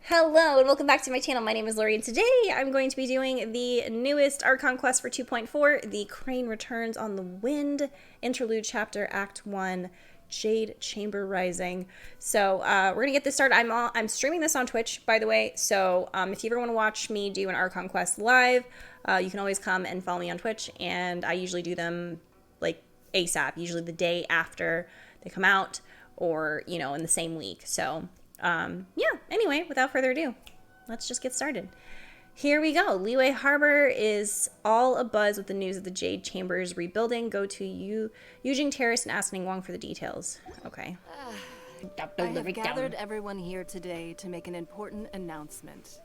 Hello and welcome back to my channel. My name is Lorie and today I'm going to be doing the newest Archon Quest for 2.4, The Crane Returns on the Wind, Interlude Chapter, Act 1, Jade Chamber Rising. So we're going to get this started. I'm streaming this on Twitch, by the way, so if you ever want to watch me do an Archon Quest live, you can always come and follow me on Twitch, and I usually do them like ASAP, usually the day after they come out or, you know, in the same week. So yeah, anyway, without further ado, let's just get started. Here we go. Liyue Harbor is all abuzz with the news of the Jade Chamber's rebuilding. Go to Yujing Terrace and ask Ningguang for the details. Okay. I have gathered everyone here today to make an important announcement.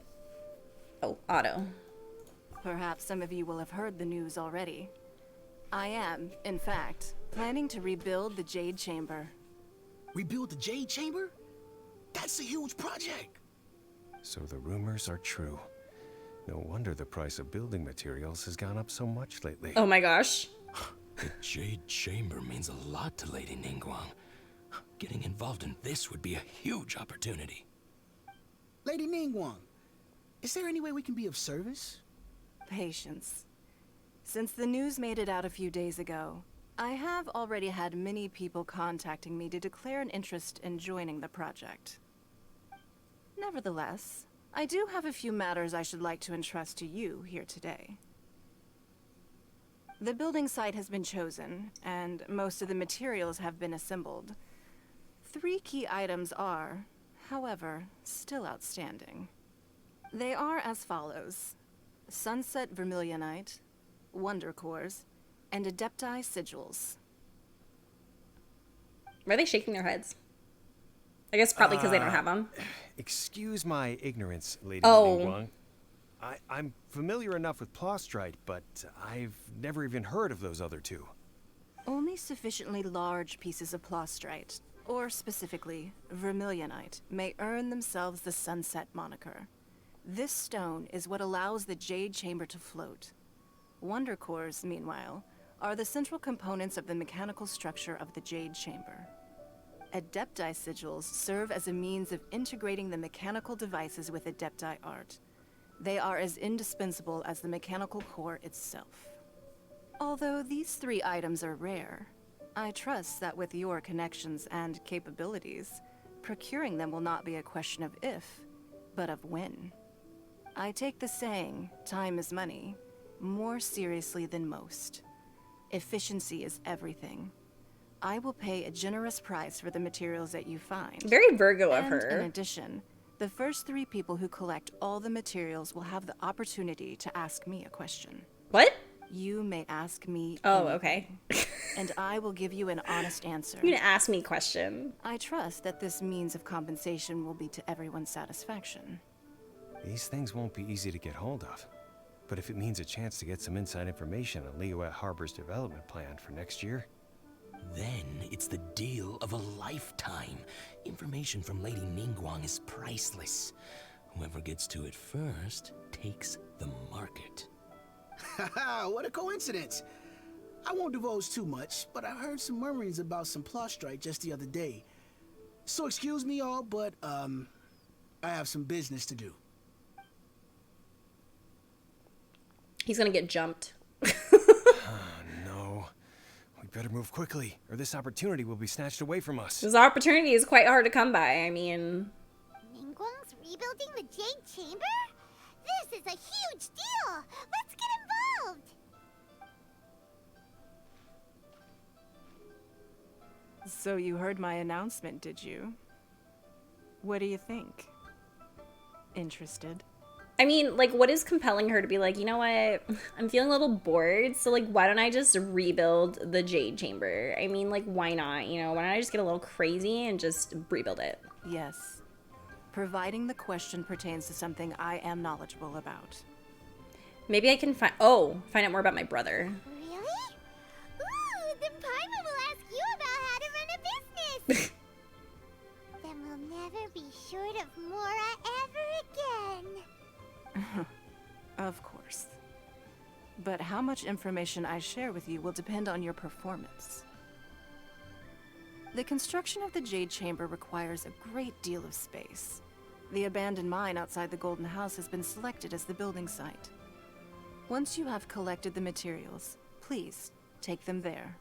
Oh, Otto. Perhaps some of you will have heard the news already. I am, in fact, planning to rebuild the Jade Chamber. Rebuild the Jade Chamber? That's a huge project. So the rumors are true. No wonder the price of building materials has gone up so much lately. Oh my gosh. The Jade Chamber means a lot to Lady Ningguang. Getting involved in this would be a huge opportunity. Lady Ningguang, is there any way we can be of service? Patience. Since the news made it out a few days ago, I have already had many people contacting me to declare an interest in joining the project. Nevertheless, I do have a few matters I should like to entrust to you here today. The building site has been chosen, and most of the materials have been assembled. 3 key items are, however, still outstanding. They are as follows: Sunset Vermilionite, Wonder Cores, and Adepti Sigils. Are they shaking their heads? I guess probably because they don't have them. Excuse my ignorance, Lady Oh. Ningguang. I'm familiar enough with Plostrite, but I've never even heard of those other two. Only sufficiently large pieces of Plostrite, or specifically Vermilionite, may earn themselves the Sunset moniker. This stone is what allows the Jade Chamber to float. Wonder Cores, meanwhile, are the central components of the mechanical structure of the Jade Chamber. Adepti Sigils serve as a means of integrating the mechanical devices with Adepti art. They are as indispensable as the mechanical core itself. Although these 3 items are rare, I trust that with your connections and capabilities, procuring them will not be a question of if, but of when. I take the saying, time is money, more seriously than most. Efficiency is everything. I will pay a generous price for the materials that you find. Very Virgo of And her. in addition, the first 3 people who collect all the materials will have the opportunity to ask me a question. What? You may ask me Oh, anything, okay. and I will give you an honest answer. You're gonna ask me a question. I trust that this means of compensation will be to everyone's satisfaction. These things won't be easy to get hold of. But if it means a chance to get some inside information on Liyue Harbor's development plan for next year... Then it's the deal of a lifetime. Information from Lady Ningguang is priceless. Whoever gets to it first takes the market. Haha, what a coincidence. I won't divulge too much, but I heard some murmurings about some Plostrite just the other day. So excuse me all, but I have some business to do. He's gonna get jumped. No. We better move quickly, or this opportunity will be snatched away from us. This opportunity is quite hard to come by. I mean... Ningguang's rebuilding the Jade Chamber? This is a huge deal! Let's get involved! So you heard my announcement, did you? What do you think? Interested? I mean, like, what is compelling her to be like, you know what? I'm feeling a little bored, so, like, why don't I just rebuild the Jade Chamber? I mean, like, why not? You know, why don't I just get a little crazy and just rebuild it? Yes. Providing the question pertains to something I am knowledgeable about. Maybe I can find out more about my brother. Really? Ooh, then Paimon will ask you about how to run a business! Then we'll never be short of Mora ever again. Of course. But how much information I share with you will depend on your performance. The construction of the Jade Chamber requires a great deal of space. The abandoned mine outside the Golden House has been selected as the building site. Once you have collected the materials, please take them there.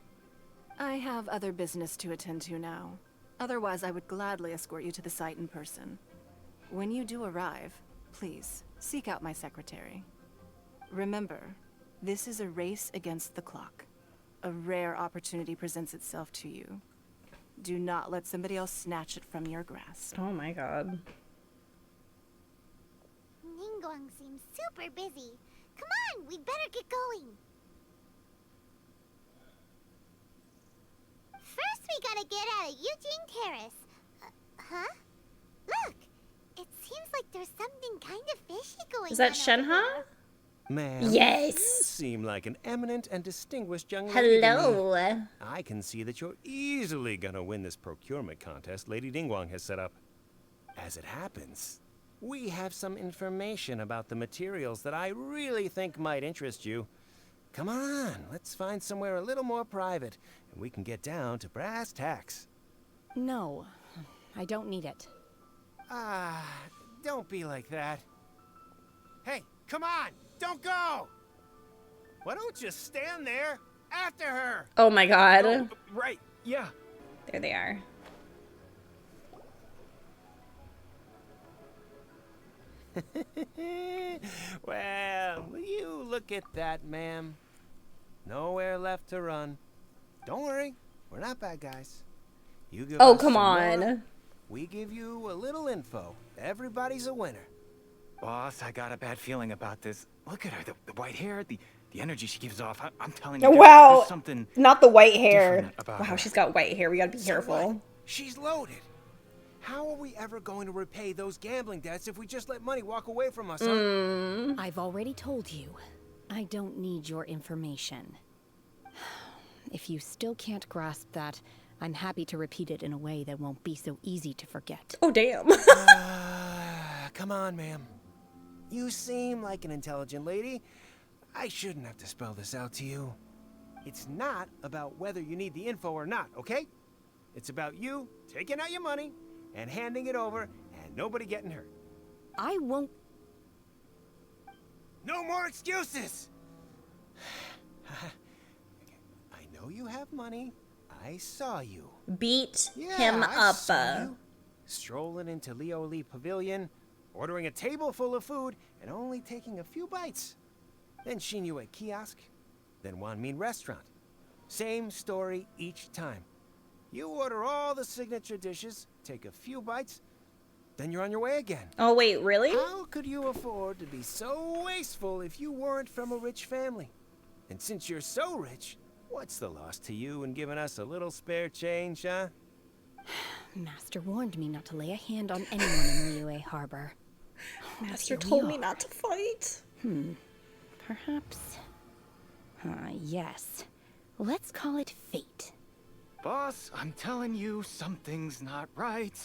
I have other business to attend to now. Otherwise, I would gladly escort you to the site in person. When you do arrive, please seek out my secretary. Remember, this is a race against the clock. A rare opportunity presents itself to you. Do not let somebody else snatch it from your grasp. Oh my god. Ningguang seems super busy. Come on, we'd better get going. First, we gotta get out of Eugene Terrace. Huh? Look! It seems like there's something kind of fishy going on. Is that over Shenhe? there. Ma'am, Yes. you seem like an eminent and distinguished young lady to me. Hello. I can see that you're easily gonna win this procurement contest Lady Ningguang has set up. As it happens, we have some information about the materials that I really think might interest you. Come on, let's find somewhere a little more private, and we can get down to brass tacks. No, I don't need it. Ah, don't be like that. Hey, come on, don't go! Why don't you stand there after her? Oh my god. Oh, right, yeah. There they are. Well, you look at that, ma'am. Nowhere left to run. Don't worry, we're not bad guys. You give Oh, us come some on. more, we give you a little info. Everybody's a winner. Boss, I got a bad feeling about this. Look at her, the white hair, the energy she gives off. I'm telling you, Wow. there's something Not the white hair. different about Wow, her. she's got white hair. We gotta be So what? careful. She's loaded. How are we ever going to repay those gambling debts if we just let money walk away from us, huh? I've already told you, I don't need your information. If you still can't grasp that, I'm happy to repeat it in a way that won't be so easy to forget. Oh, damn. Come on, ma'am. You seem like an intelligent lady. I shouldn't have to spell this out to you. It's not about whether you need the info or not, okay? It's about you taking out your money and handing it over and nobody getting hurt. I won't. No more excuses! I know you have money. I saw you. Beat Yeah, him I up. saw you. Strolling into Lioli Pavilion, ordering a table full of food, and only taking a few bites. Then Shinyue Kiosk, then Wanmin Restaurant. Same story each time. You order all the signature dishes, take a few bites, then you're on your way again. Oh, wait, really? How could you afford to be so wasteful if you weren't from a rich family? And since you're so rich, what's the loss to you in giving us a little spare change, huh? Master warned me not to lay a hand on anyone in Liyue Harbor. Master Here we told me are. not to fight. Perhaps. Yes. Let's call it fate. Boss, I'm telling you, something's not right.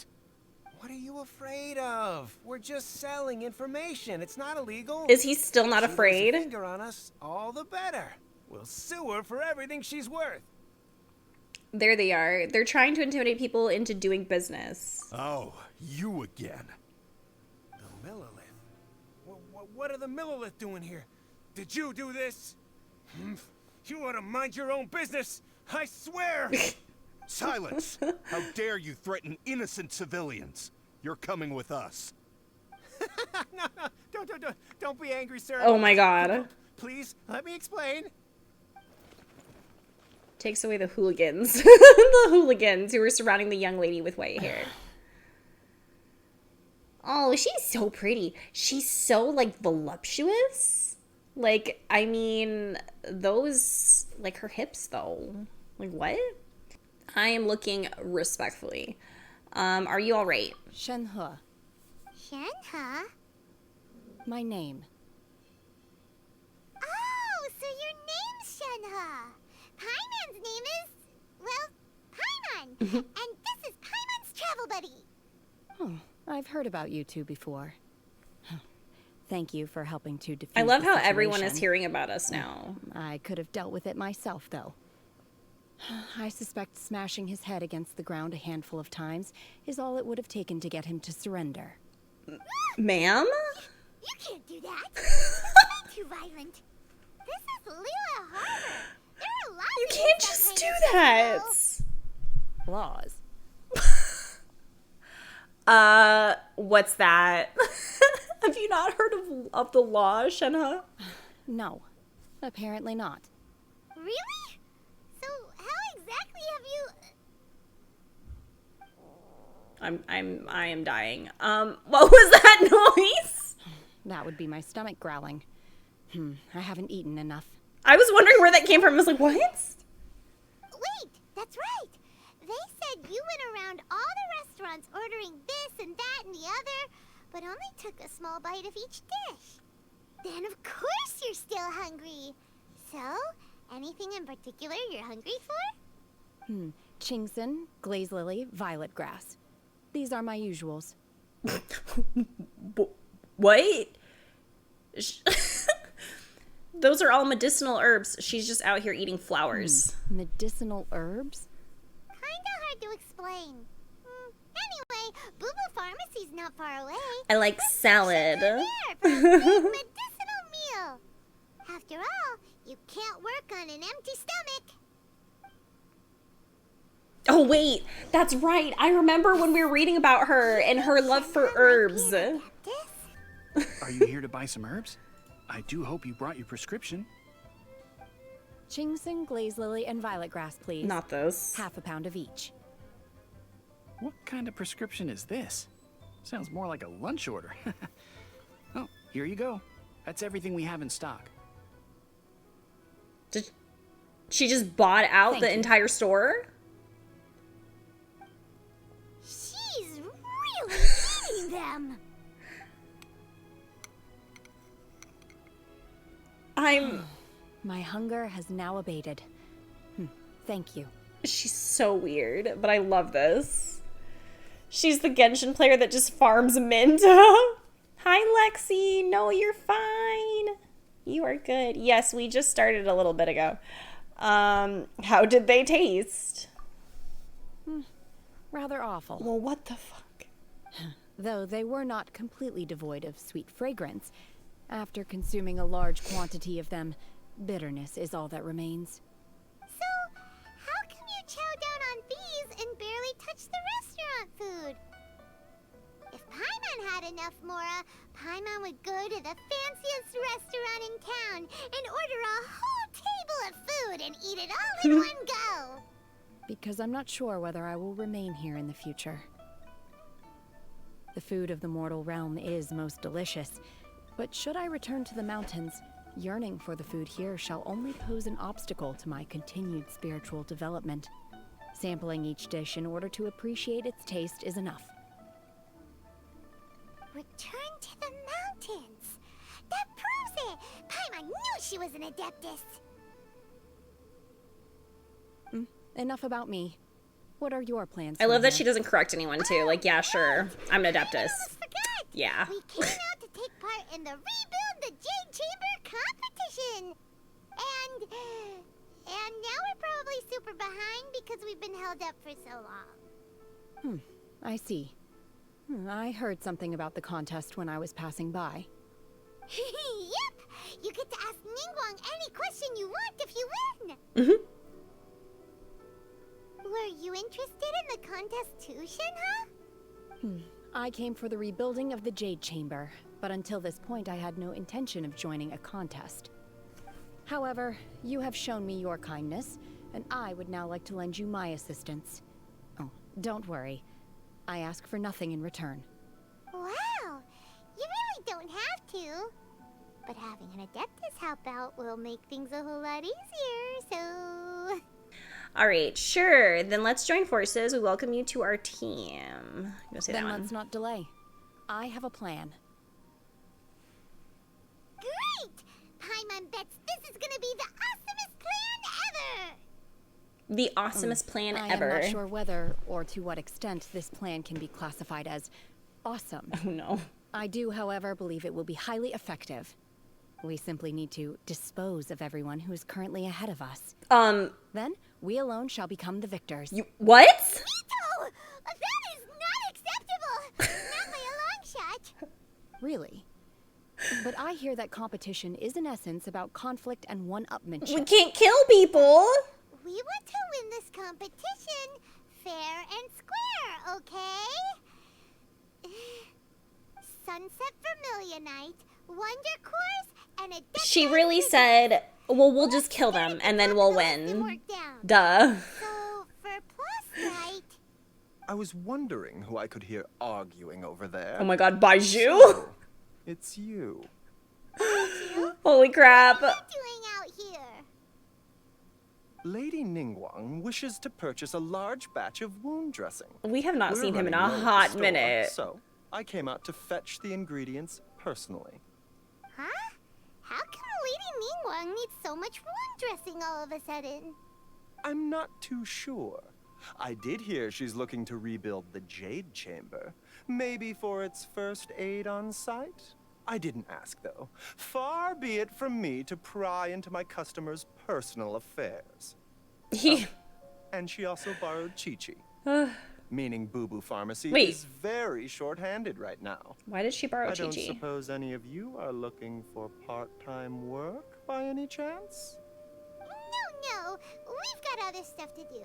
What are you afraid of? We're just selling information. It's not illegal. Is he still not She lays a afraid? finger on us, all the better. We'll sue her for everything she's worth. There they are. They're trying to intimidate people into doing business. Oh, you again. The Millilith. What are the Millilith doing here? Did you do this? You ought to mind your own business. I swear. Silence! How dare you threaten innocent civilians? You're coming with us. No, don't be angry, sir. Oh my god. Please, let me explain. Takes away the hooligans. The hooligans who were surrounding the young lady with white hair. Oh, she's so pretty. She's so, like, voluptuous. Like, I mean, those, like, her hips, though. Like, what? I am looking respectfully. Are you all right? Shenhe, Shenhe? my name. Oh, so your name's Shenhe. Paimon's name is, well, Paimon. And this is Paimon's travel buddy. Oh, I've heard about you two before. Thank you for helping to defuse I love the how everyone is situation. hearing about us now. I could have dealt with it myself, though. I suspect smashing his head against the ground a handful of times is all it would have taken to get him to surrender. Ma'am? You can't do that. It's way too violent. This is Lila Harbor. There are laws You against can't that just kind do of that. stuff, Laws. What's that? Have you not heard of the law, Shenhe? No, apparently not. though. Really? So how exactly have you... I am dying. What was that noise? That would be my stomach growling. I haven't eaten enough. I was wondering where that came from. I was like, what? Wait, that's right. They said you went around all the restaurants ordering this and that and the other, but only took a small bite of each dish. Then of course you're still hungry. So, anything in particular you're hungry for? Chingson, glaze lily, violet grass. These are my usuals. What? Those are all medicinal herbs. She's just out here eating flowers. Medicinal herbs? Kinda hard to explain. Anyway, Boo Boo Pharmacy's not far away. I like salad. There for a big medicinal meal. After all, you can't work on an empty stomach. Oh, wait. That's right. I remember when we were reading about her and her love for herbs. This? Are you here to buy some herbs? I do hope you brought your prescription. Chingson, glaze lily, and violet grass, please. Not those. Half a pound of each. What kind of prescription is this? Sounds more like a lunch order. Oh, here you go. That's everything we have in stock. Did she just bought out Thank the you. entire store? She's really eating them. My hunger has now abated. Thank you. She's so weird, but I love this. She's the Genshin player that just farms mint. Hi, Lexi. No, you're fine. You are good. Yes, we just started a little bit ago. How did they taste? Rather awful. Well, what the fuck? Though they were not completely devoid of sweet fragrance. After consuming a large quantity of them, bitterness is all that remains. So, how come you chow down on these and barely touch the restaurant food? If Paimon had enough Mora, Paimon would go to the fanciest restaurant in town and order a whole table of food and eat it all in one go. Because I'm not sure whether I will remain here in the future. The food of the mortal realm is most delicious, but should I return to the mountains, yearning for the food here shall only pose an obstacle to my continued spiritual development. Sampling each dish in order to appreciate its taste is enough. Return to the mountains. That proves it. Paimon knew she was an Adeptus. Enough about me. What are your plans? I love from that here? she doesn't correct anyone, too. Like, yeah, sure. I'm an Adeptus. Almost forgot. Yeah. We came out to take part in the Rebuild the Jade Chamber competition. And now we're probably super behind because we've been held up for so long. I see. I heard something about the contest when I was passing by. Yep! You get to ask Ningguang any question you want if you win. Were you interested in the contest too, Shenhe? I came for the rebuilding of the Jade Chamber, but until this point I had no intention of joining a contest. However, you have shown me your kindness, and I would now like to lend you my assistance. Oh, don't worry. I ask for nothing in return. Wow! You really don't have to. But having an Adeptus help out will make things a whole lot easier, so... All right, sure. Then let's join forces. We welcome you to our team. Go say that Then one. let's not delay. I have a plan. Great! Paimon bets this is gonna be the awesomest plan ever! The awesomest plan I ever. am not sure whether or to what extent this plan can be classified as awesome. Oh, no. I do, however, believe it will be highly effective. We simply need to dispose of everyone who is currently ahead of us. Then, we alone shall become the victors. What? Mito! That is not acceptable! Not by a long shot! really. But I hear that competition is in essence about conflict and one-upmanship. We can't kill people. We want to win this competition fair and square, okay? Sunset Vermilionite, Wonder Course, and a She really said, well, we'll just kill them and then we'll win. Duh. So, for Plostrite... I was wondering who I could hear arguing over there. Oh my god, Baiju? So, it's you. Holy crap. What are you doing out here? Lady Ningguang wishes to purchase a large batch of wound dressing. We have not We're seen him in a running low at the hot store, minute. So, I came out to fetch the ingredients personally. Huh? How come Lady Ningguang needs so much wound dressing all of a sudden? I'm not too sure. I did hear she's looking to rebuild the Jade Chamber. Maybe for its first aid on site? I didn't ask, though. Far be it from me to pry into my customers' personal affairs. And she also borrowed Chi-Chi. Meaning Boo Boo Pharmacy Wait. is very short-handed right now. Why did she borrow I don't Chi-Chi? suppose any of you are looking for part-time work by any chance? No. We've got other stuff to do.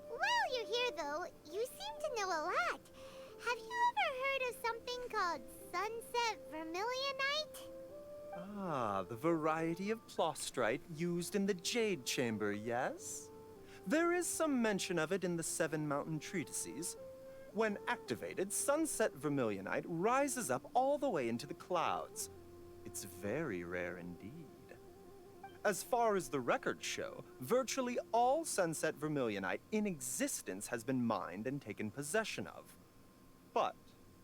While you're here, though, you seem to know a lot. Have you ever heard of something called Sunset Vermilionite? Ah, the variety of plostrite used in the Jade Chamber, yes? There is some mention of it in the Seven Mountain Treatises. When activated, Sunset Vermilionite rises up all the way into the clouds. It's very rare indeed. As far as the records show, virtually all Sunset Vermilionite in existence has been mined and taken possession of. But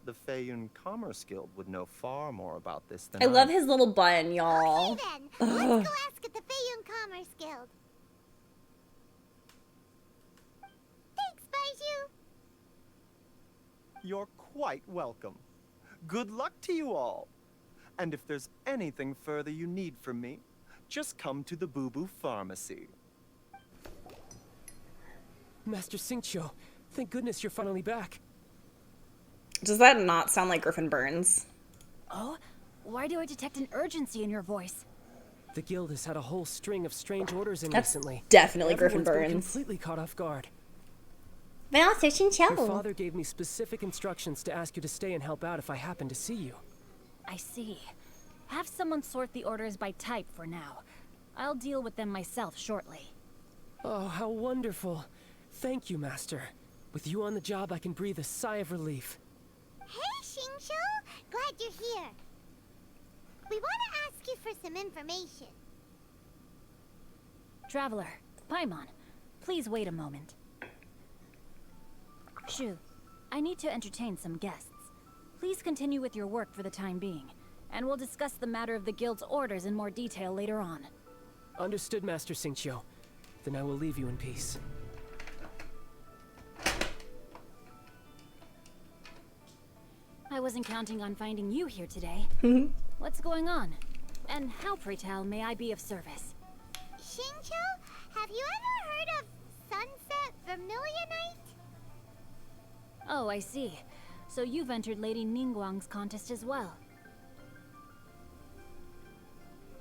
the Feiyun Commerce Guild would know far more about this than I love his little bun, y'all. Okay then, let's go ask at the Feiyun Commerce Guild. Thanks, Baiju. You're quite welcome. Good luck to you all. And if there's anything further you need from me, just come to the Boo Boo Pharmacy. Master Xingqiu, thank goodness you're finally back. Does that not sound like Griffin Burns? Oh? Why do I detect an urgency in your voice? The guild has had a whole string of strange orders in That's recently. definitely Griffin Everyone's been Burns. completely caught off guard. Master Xingqiu. Your father gave me specific instructions to ask you to stay and help out if I happen to see you. I see. Have someone sort the orders by type for now. I'll deal with them myself shortly. Oh, how wonderful. Thank you, Master. With you on the job, I can breathe a sigh of relief. Hey, Xingqiu. Glad you're here. We want to ask you for some information. Traveler, Paimon, please wait a moment. Shu, I need to entertain some guests. Please continue with your work for the time being, and we'll discuss the matter of the guild's orders in more detail later on. Understood, Master Xingqiu. Then I will leave you in peace. I wasn't counting on finding you here today. What's going on? And how, pray tell, may I be of service? Xingqiu, have you ever heard of Sunset Vermilionite? Oh, I see. So you've entered Lady Ningguang's contest as well.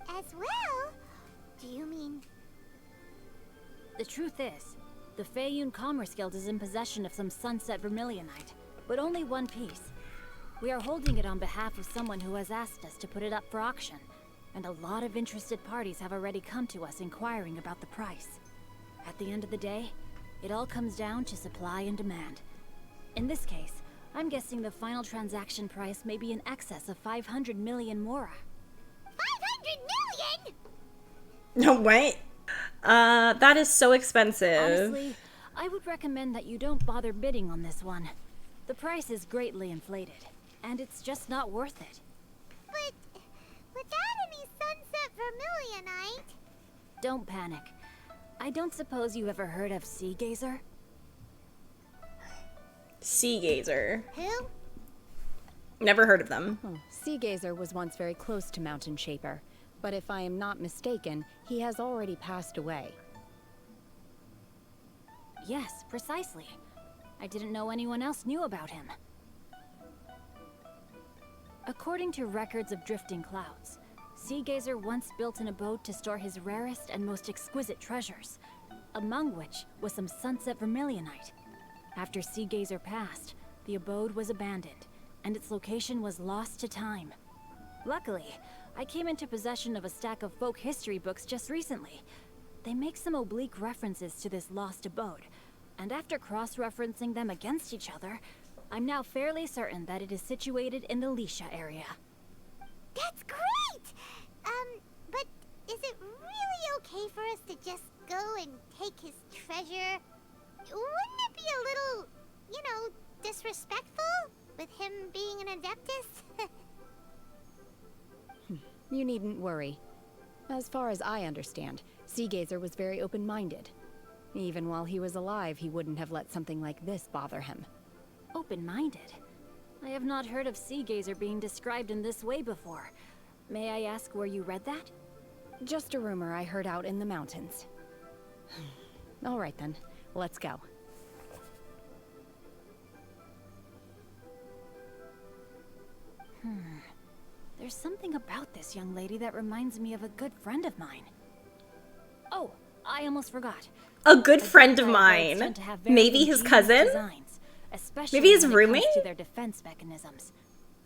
As well? Do you mean... The truth is, the Feiyun Commerce Guild is in possession of some Sunset Vermilionite, but only one piece. We are holding it on behalf of someone who has asked us to put it up for auction, and a lot of interested parties have already come to us inquiring about the price. At the end of the day, it all comes down to supply and demand. In this case, I'm guessing the final transaction price may be in excess of 500 million mora. 500 million?! No, wait. That is so expensive. Honestly, I would recommend that you don't bother bidding on this one. The price is greatly inflated, and it's just not worth it. But without any Sunset Vermilionite... Don't panic. I don't suppose you ever heard of Sea Gazer? Sea Gazer. Who? Never heard of them. Sea Gazer was once very close to Mountain Shaper, but if I am not mistaken, he has already passed away. Yes, precisely. I didn't know anyone else knew about him. According to records of drifting clouds, Seagazer once built an abode to store his rarest and most exquisite treasures, among which was some sunset vermilionite. After Seagazer passed, the abode was abandoned, and its location was lost to time. Luckily, I came into possession of a stack of folk history books just recently. They make some oblique references to this lost abode, and after cross-referencing them against each other, I'm now fairly certain that it is situated in the Lisha area. That's great! But is it really okay for us to just go and take his treasure? Wouldn't it be a little, you know, disrespectful with him being an Adeptus? You needn't worry. As far as I understand, Seagazer was very open-minded. Even while he was alive, he wouldn't have let something like this bother him. Open-minded? I have not heard of Seagazer being described in this way before. May I ask where you read that? Just a rumor I heard out in the mountains. All right then, let's go. There's something about this young lady that reminds me of a good friend of mine. Oh, I almost forgot. A good friend of mine. Maybe his cousin? Designs, especially maybe his when it roommate? comes to their defense mechanisms.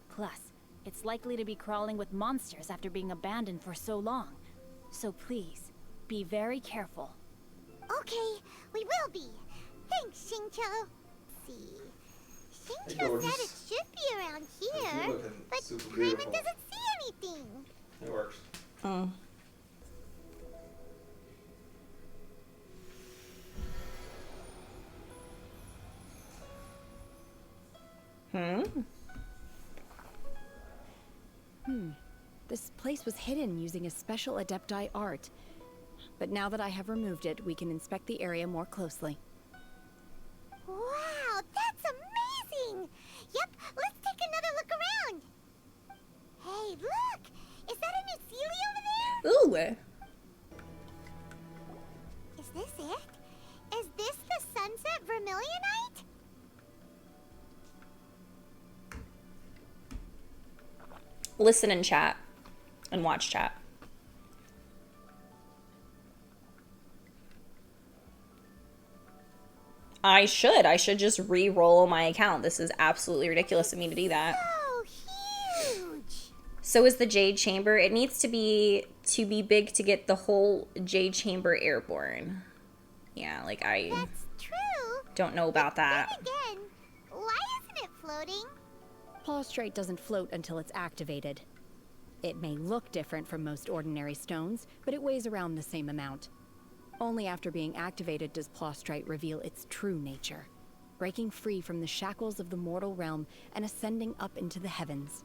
Plus, it's likely to be crawling with monsters after being abandoned for so long. So please, be very careful. Okay, we will be. Thanks, Xingqiu. See, Xingqiu said it should be around here, but Paimon doesn't see anything. It works. Oh. This place was hidden using a special Adepti art. But now that I have removed it, we can inspect the area more closely. Wow, that's amazing! Yep, let's take another look around. Hey, look! Is that a new Celia over there? Ooh. Is this it? Is this the sunset vermilionite? Listen and chat. And watch chat. I should just re-roll my account. This is absolutely ridiculous of me to do that. So huge! So is the Jade Chamber. It needs to be big to get the whole Jade Chamber airborne. Yeah, like That's true. don't know about that. Then again, why isn't it floating? Plaustrite doesn't float until it's activated. It may look different from most ordinary stones, but it weighs around the same amount. Only after being activated does Plaustrite reveal its true nature, breaking free from the shackles of the mortal realm and ascending up into the heavens.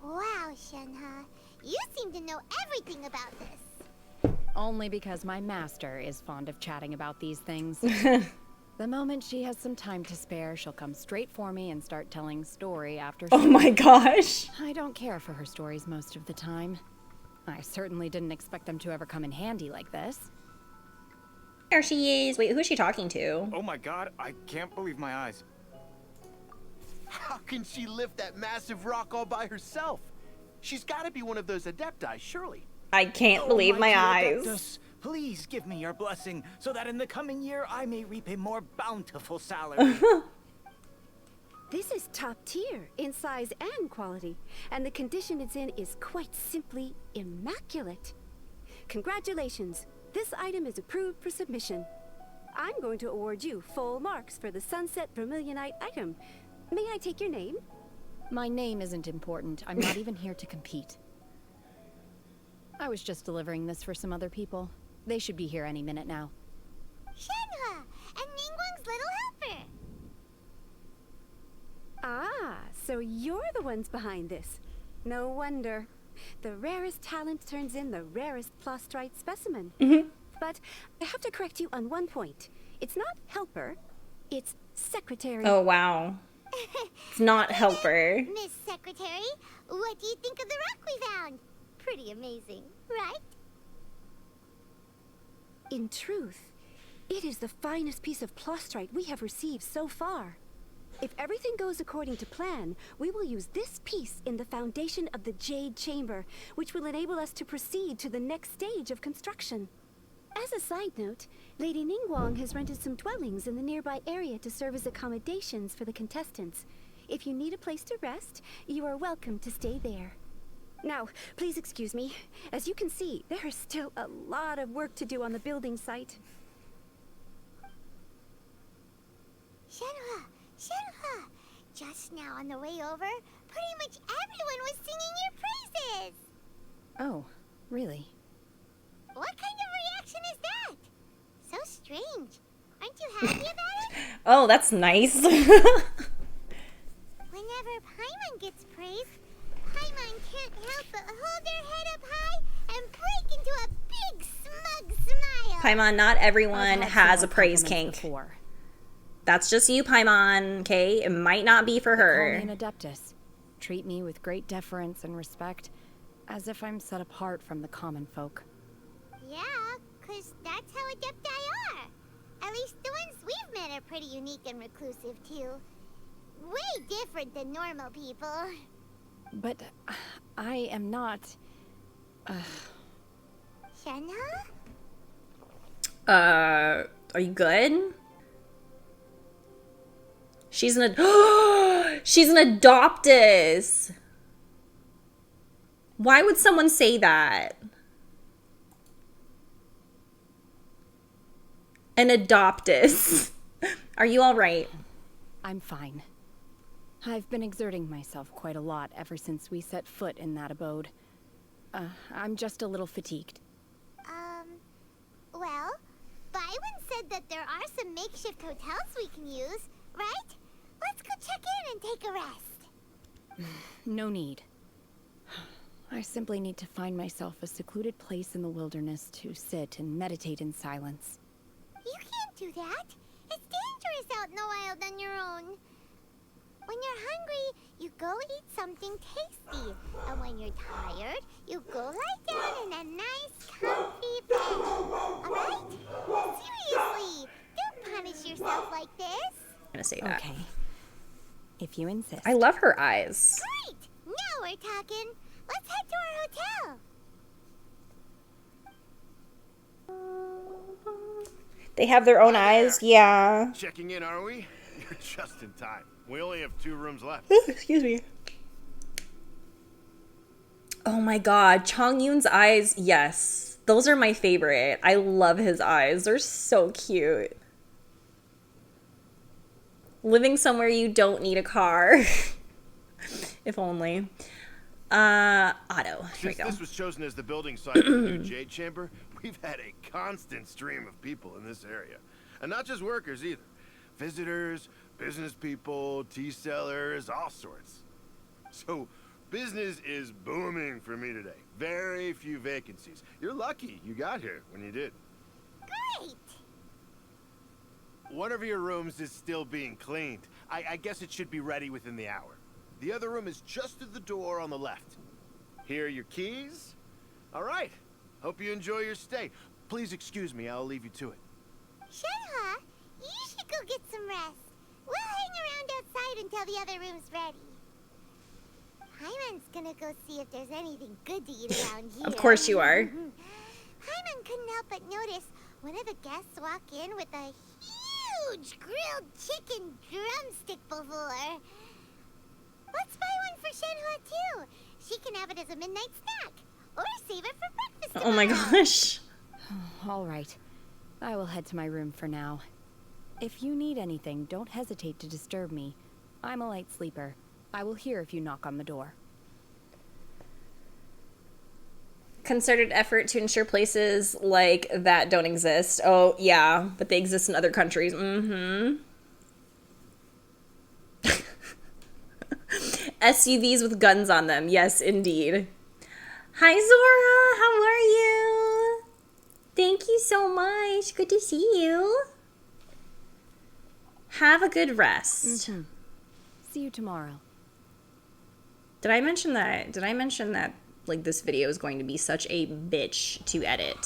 Wow, Shenhe, you seem to know everything about this. Only because my master is fond of chatting about these things. The moment she has some time to spare, she'll come straight for me and start telling story after story. Oh my gosh. I don't care for her stories most of the time. I certainly didn't expect them to ever come in handy like this. There she is. Wait, who is she talking to? Oh my god, I can't believe my eyes. How can she lift that massive rock all by herself? She's got to be one of those Adepti, surely. I can't believe my eyes. Adeptus, please give me your blessing so that in the coming year I may reap a more bountiful salary. This is top tier in size and quality, and the condition it's in is quite simply immaculate. Congratulations, this item is approved for submission. I'm going to award you full marks for the Sunset Vermilionite item. May I take your name? My name isn't important. I'm not even here to compete. I was just delivering this for some other people. They should be here any minute now. Shenhe, and Ningguang's little helper. Ah, so you're the ones behind this. No wonder. The rarest talent turns in the rarest Plaustrite specimen. But I have to correct you on one point. It's not helper, it's secretary. Oh wow. It's not helper. Miss Secretary, what do you think of the rock we found? Pretty amazing, right? In truth, it is the finest piece of Plaustrite we have received so far. If everything goes according to plan, we will use this piece in the foundation of the Jade Chamber, which will enable us to proceed to the next stage of construction. As a side note, Lady Ningguang has rented some dwellings in the nearby area to serve as accommodations for the contestants. If you need a place to rest, you are welcome to stay there. Now, please excuse me. As you can see, there is still a lot of work to do on the building site. Shenhua! Shenhua! Just now on the way over, pretty much everyone was singing your praises! Oh, really? What kind of reaction is that? So strange. Aren't you happy about it? Oh, that's nice. Whenever Paimon gets praised, Paimon can't help but hold their head up high and break into a big smug smile. Paimon, not everyone has a praise kink. Before. That's just you, Paimon, okay? It might not be for her. Call me an adeptus. Treat me with great deference and respect, as if I'm set apart from the common folk. Yeah, 'cause that's how adepti are. At least the ones we've met are pretty unique and reclusive, too. Way different than normal people. But I am not... Shenhua? Are you good? She's an she's an adoptus. Why would someone say that? An adoptus. Are you all right? I'm fine. I've been exerting myself quite a lot ever since we set foot in that abode. I'm just a little fatigued. Well, Byron said that there are some makeshift hotels we can use, right? Let's go check in and take a rest. No need. I simply need to find myself a secluded place in the wilderness to sit and meditate in silence. You can't do that. It's dangerous out in the wild on your own. When you're hungry, you go eat something tasty. And when you're tired, you go lie down in a nice, comfy bed. Alright? Seriously, don't punish yourself like this. I'm gonna say that. Okay. If you insist. I love her eyes. Great! Now we're talking. Let's head to our hotel. They have their own eyes, yeah. Checking in, are we? You're just in time. We only have 2 rooms left. Excuse me. Oh my god, Chong Yoon's eyes, yes. Those are my favorite. I love his eyes. They're so cute. Living somewhere you don't need a car. If only. Otto. Here we Since go. this was chosen as the building site for the new Jade Chamber, we've had a constant stream of people in this area. And not just workers either. Visitors, business people, tea sellers, all sorts. So, business is booming for me today. Very few vacancies. You're lucky you got here when you did. Great! One of your rooms is still being cleaned. I guess it should be ready within the hour. The other room is just at the door on the left. Here are your keys. All right. Hope you enjoy your stay. Please excuse me, I'll leave you to it. Shenhua, you should go get some rest. We'll hang around outside until the other room's ready. Paimon's gonna go see if there's anything good to eat around here. Of course you are. Paimon couldn't help but notice one of the guests walk in with a huge grilled chicken drumstick before. Let's buy one for Shenhua too. She can have it as a midnight snack. Or save it for breakfast tomorrow. Oh my gosh. All right. I will head to my room for now. If you need anything, don't hesitate to disturb me. I'm a light sleeper. I will hear if you knock on the door. Concerted effort to ensure places like that don't exist. Oh, yeah, but they exist in other countries. Mm-hmm. SUVs with guns on them. Yes, indeed. Hi, Zora. How are you? Thank you so much. Good to see you. Have a good rest. Mm-hmm. See you tomorrow. Did I mention that? Like, this video is going to be such a bitch to edit?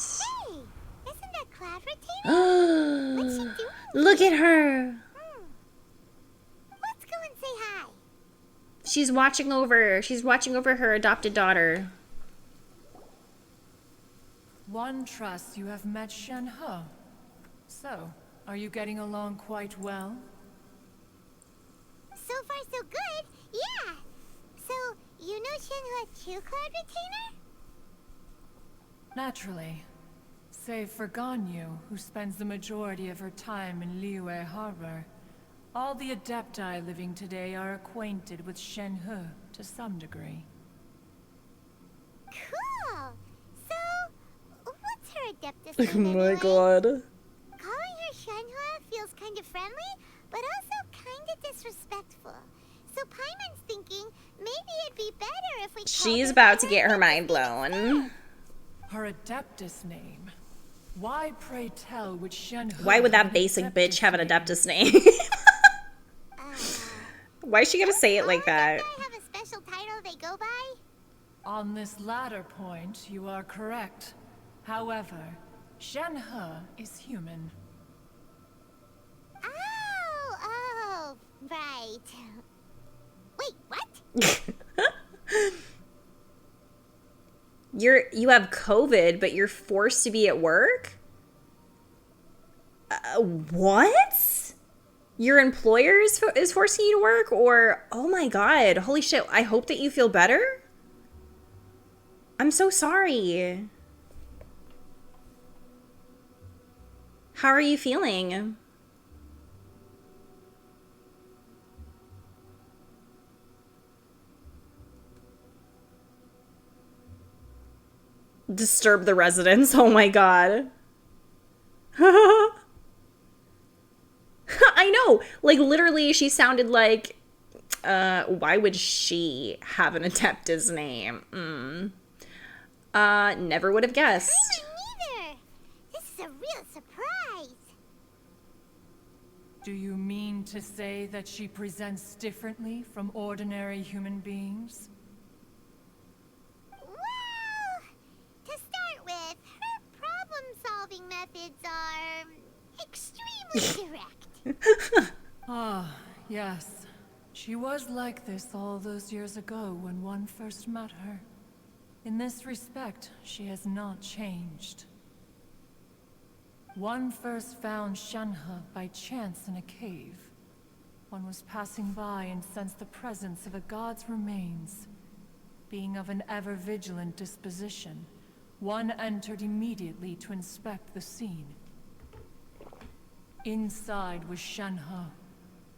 Hey, isn't that clever, Tina? What's she doing? Look at her. Let's She's watching over her adopted daughter. One trusts you have met Shen He. So, are you getting along quite well? So far, so good. Yeah. So, you know Shenhua too, Cloud Retainer? Naturally. Save for Ganyu, who spends the majority of her time in Liyue Harbor. All the Adepti living today are acquainted with Shen He to some degree. Cool. So, what's her Adeptus Oh name my anyway? god. Calling her Shenhua feels kind of friendly, but also kind of disrespectful. So Paimon's thinking maybe it'd be better if we She's about to get her mind blown. Her Adeptus name. Why, pray tell, would Shen He Why would have that an basic Adeptus bitch have an name? Adeptus name? Why is she gonna say it like that? I have a special title they go by? On this latter point, you are correct. However, Shen He is human. Oh, right. Wait, what? You have COVID, but you're forced to be at work? What? Your employer is forcing you to work? Or, oh my god, holy shit, I hope that you feel better? I'm so sorry. How are you feeling? Disturb the residents. Oh my god. I know. Like, literally, she sounded like, why would she have an Adeptus name? Never would have guessed. Neither. This is a real surprise. Do you mean to say that she presents differently from ordinary human beings? Well, to start with, her problem-solving methods are extremely direct. Ah, yes. She was like this all those years ago when one first met her. In this respect, she has not changed. One first found Shenhe by chance in a cave. One was passing by and sensed the presence of a god's remains. Being of an ever-vigilant disposition, one entered immediately to inspect the scene. Inside was Shenhe,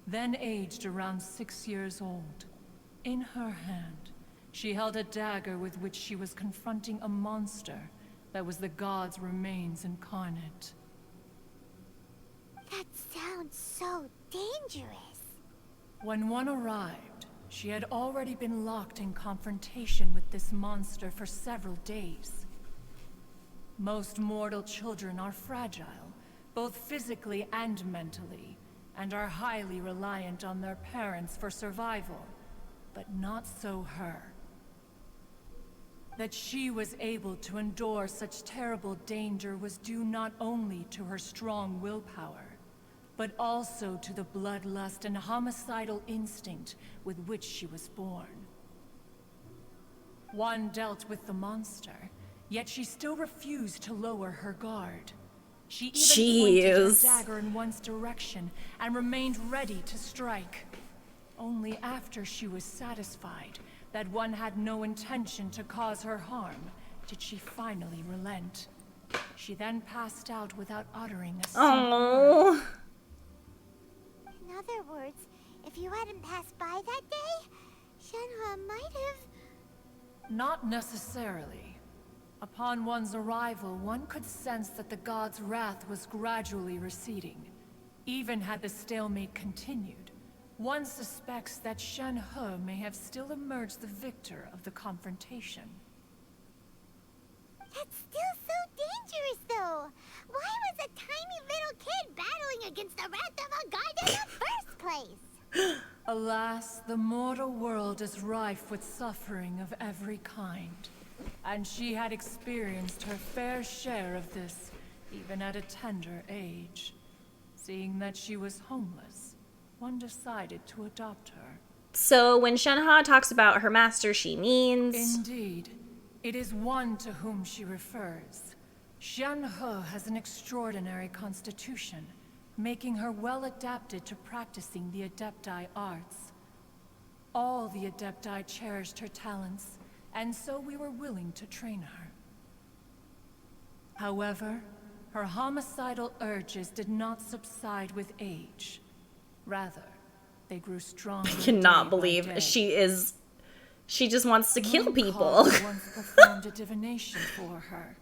then aged around 6 years old. In her hand, she held a dagger with which she was confronting a monster that was the god's remains incarnate. That sounds so dangerous. When one arrived, she had already been locked in confrontation with this monster for several days. Most mortal children are fragile, both physically and mentally, and are highly reliant on their parents for survival, but not so her. That she was able to endure such terrible danger was due not only to her strong willpower, but also to the bloodlust and homicidal instinct with which she was born. One dealt with the monster, yet she still refused to lower her guard. She even pointed her dagger in one's direction and remained ready to strike. Only after she was satisfied that one had no intention to cause her harm did she finally relent. She then passed out without uttering a single word. In other words, if you hadn't passed by that day, Shenhe might have... Not necessarily. Upon one's arrival, one could sense that the god's wrath was gradually receding. Even had the stalemate continued, one suspects that Shenhe may have still emerged the victor of the confrontation. That's still so dangerous, though. Why was a tiny little kid battling against the wrath of a god in the first place? Alas, the mortal world is rife with suffering of every kind. And she had experienced her fair share of this, even at a tender age. Seeing that she was homeless, one decided to adopt her. So when Shenhe talks about her master, she means... Indeed. It is one to whom she refers. Shenhe has an extraordinary constitution, making her well adapted to practicing the Adepti arts. All the Adepti cherished her talents, and so we were willing to train her. However, her homicidal urges did not subside with age. Rather, they grew stronger. I cannot day by believe day. she just wants to kill Moon people. Calling once performed a divination for her.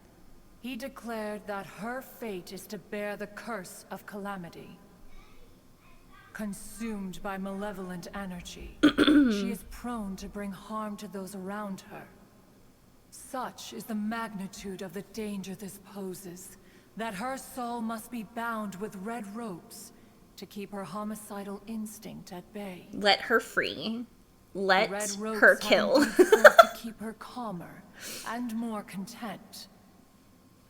He declared that her fate is to bear the curse of calamity. Consumed by malevolent energy, she is prone to bring harm to those around her. Such is the magnitude of the danger this poses, that her soul must be bound with red ropes to keep her homicidal instinct at bay. Let her free. Let The red ropes her have kill. indeed served to keep her calmer and more content.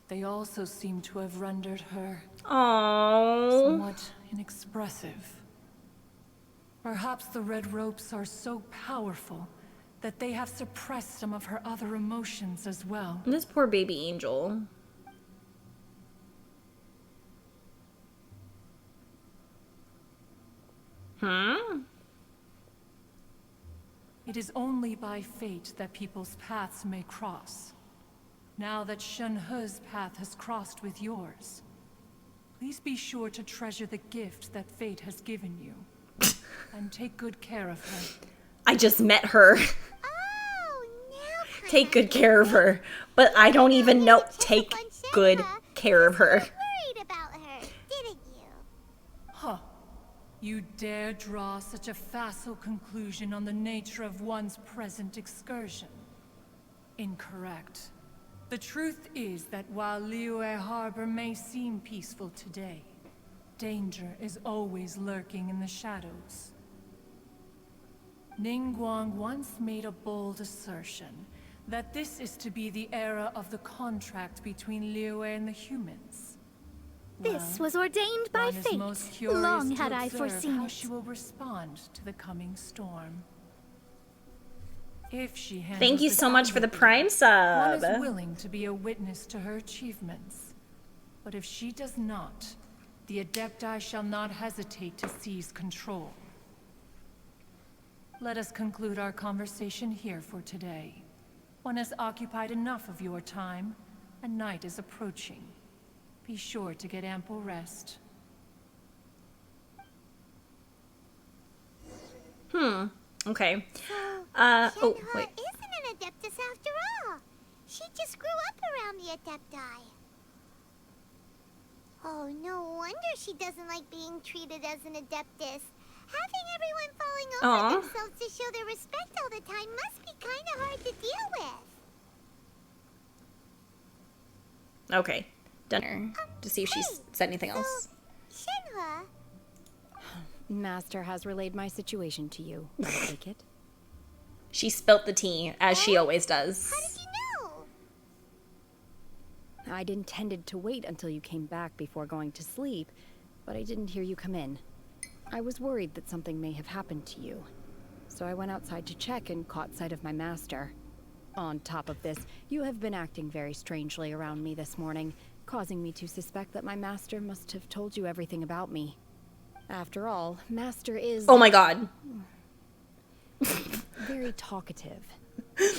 They also seem to have rendered her somewhat inexpressive. Perhaps the red ropes are so powerful that they have suppressed some of her other emotions as well. This poor baby angel. It is only by fate that people's paths may cross. Now that Shenhe's path has crossed with yours, please be sure to treasure the gift that fate has given you. And take good care of her. I just met her. Take good care of her. But I don't even know. Take good care of her. Worried about her, didn't you? Huh. You dare draw such a facile conclusion on the nature of one's present excursion? Incorrect. The truth is that while Liyue Harbor may seem peaceful today, danger is always lurking in the shadows. Ningguang once made a bold assertion that this is to be the era of the contract between Liyue and the humans. This was ordained by One is fate. most curious Long to had I observe foreseen how it. she will respond to the coming storm. If she handles Thank you this so much for the Prime one sub. is willing to be a witness to her achievements. But if she does not, the Adepti shall not hesitate to seize control. Let us conclude our conversation here for today. One has occupied enough of your time, and night is approaching. Be sure to get ample rest. Okay. Shenhe wait. isn't an Adeptus after all. She just grew up around the Adepti. Oh, no wonder she doesn't like being treated as an Adeptus. Having everyone falling over themselves to show their respect all the time must be kind of hard to deal with. Okay. Done. To see if she said anything else. Shenhe, Master has relayed my situation to you. I take it. She spilt the tea, as she always does. how did you know? I'd intended to wait until you came back before going to sleep, but I didn't hear you come in. I was worried that something may have happened to you. So I went outside to check and caught sight of my master. On top of this, you have been acting very strangely around me this morning, causing me to suspect that my master must have told you everything about me. After all, Master is... Oh my god. very talkative. Sorry,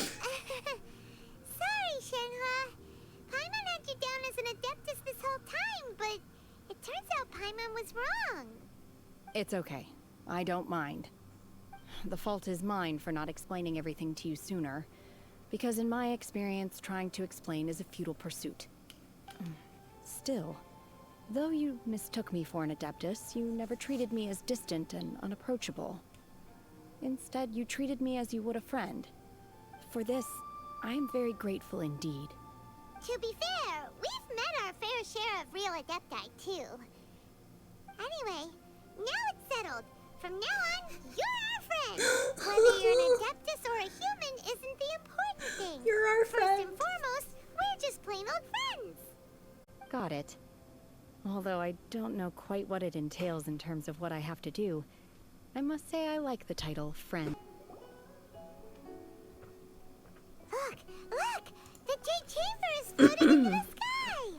Shenhe. Paimon had you down as an Adeptus this whole time, but it turns out Paimon was wrong. It's okay. I don't mind. The fault is mine for not explaining everything to you sooner, because in my experience, trying to explain is a futile pursuit. Still, though you mistook me for an Adeptus, you never treated me as distant and unapproachable. Instead, you treated me as you would a friend. For this, I am very grateful indeed. To be fair, we've met our fair share of real Adepti, too. Anyway, now it's settled. From now on, you're our friend. Whether you're an Adeptus or a human isn't the important thing. You're our friend. First and foremost, we're just plain old friends. Got it. Although I don't know quite what it entails in terms of what I have to do. I must say I like the title, friend. Look! Look! The Jade Chamber is floating into the sky!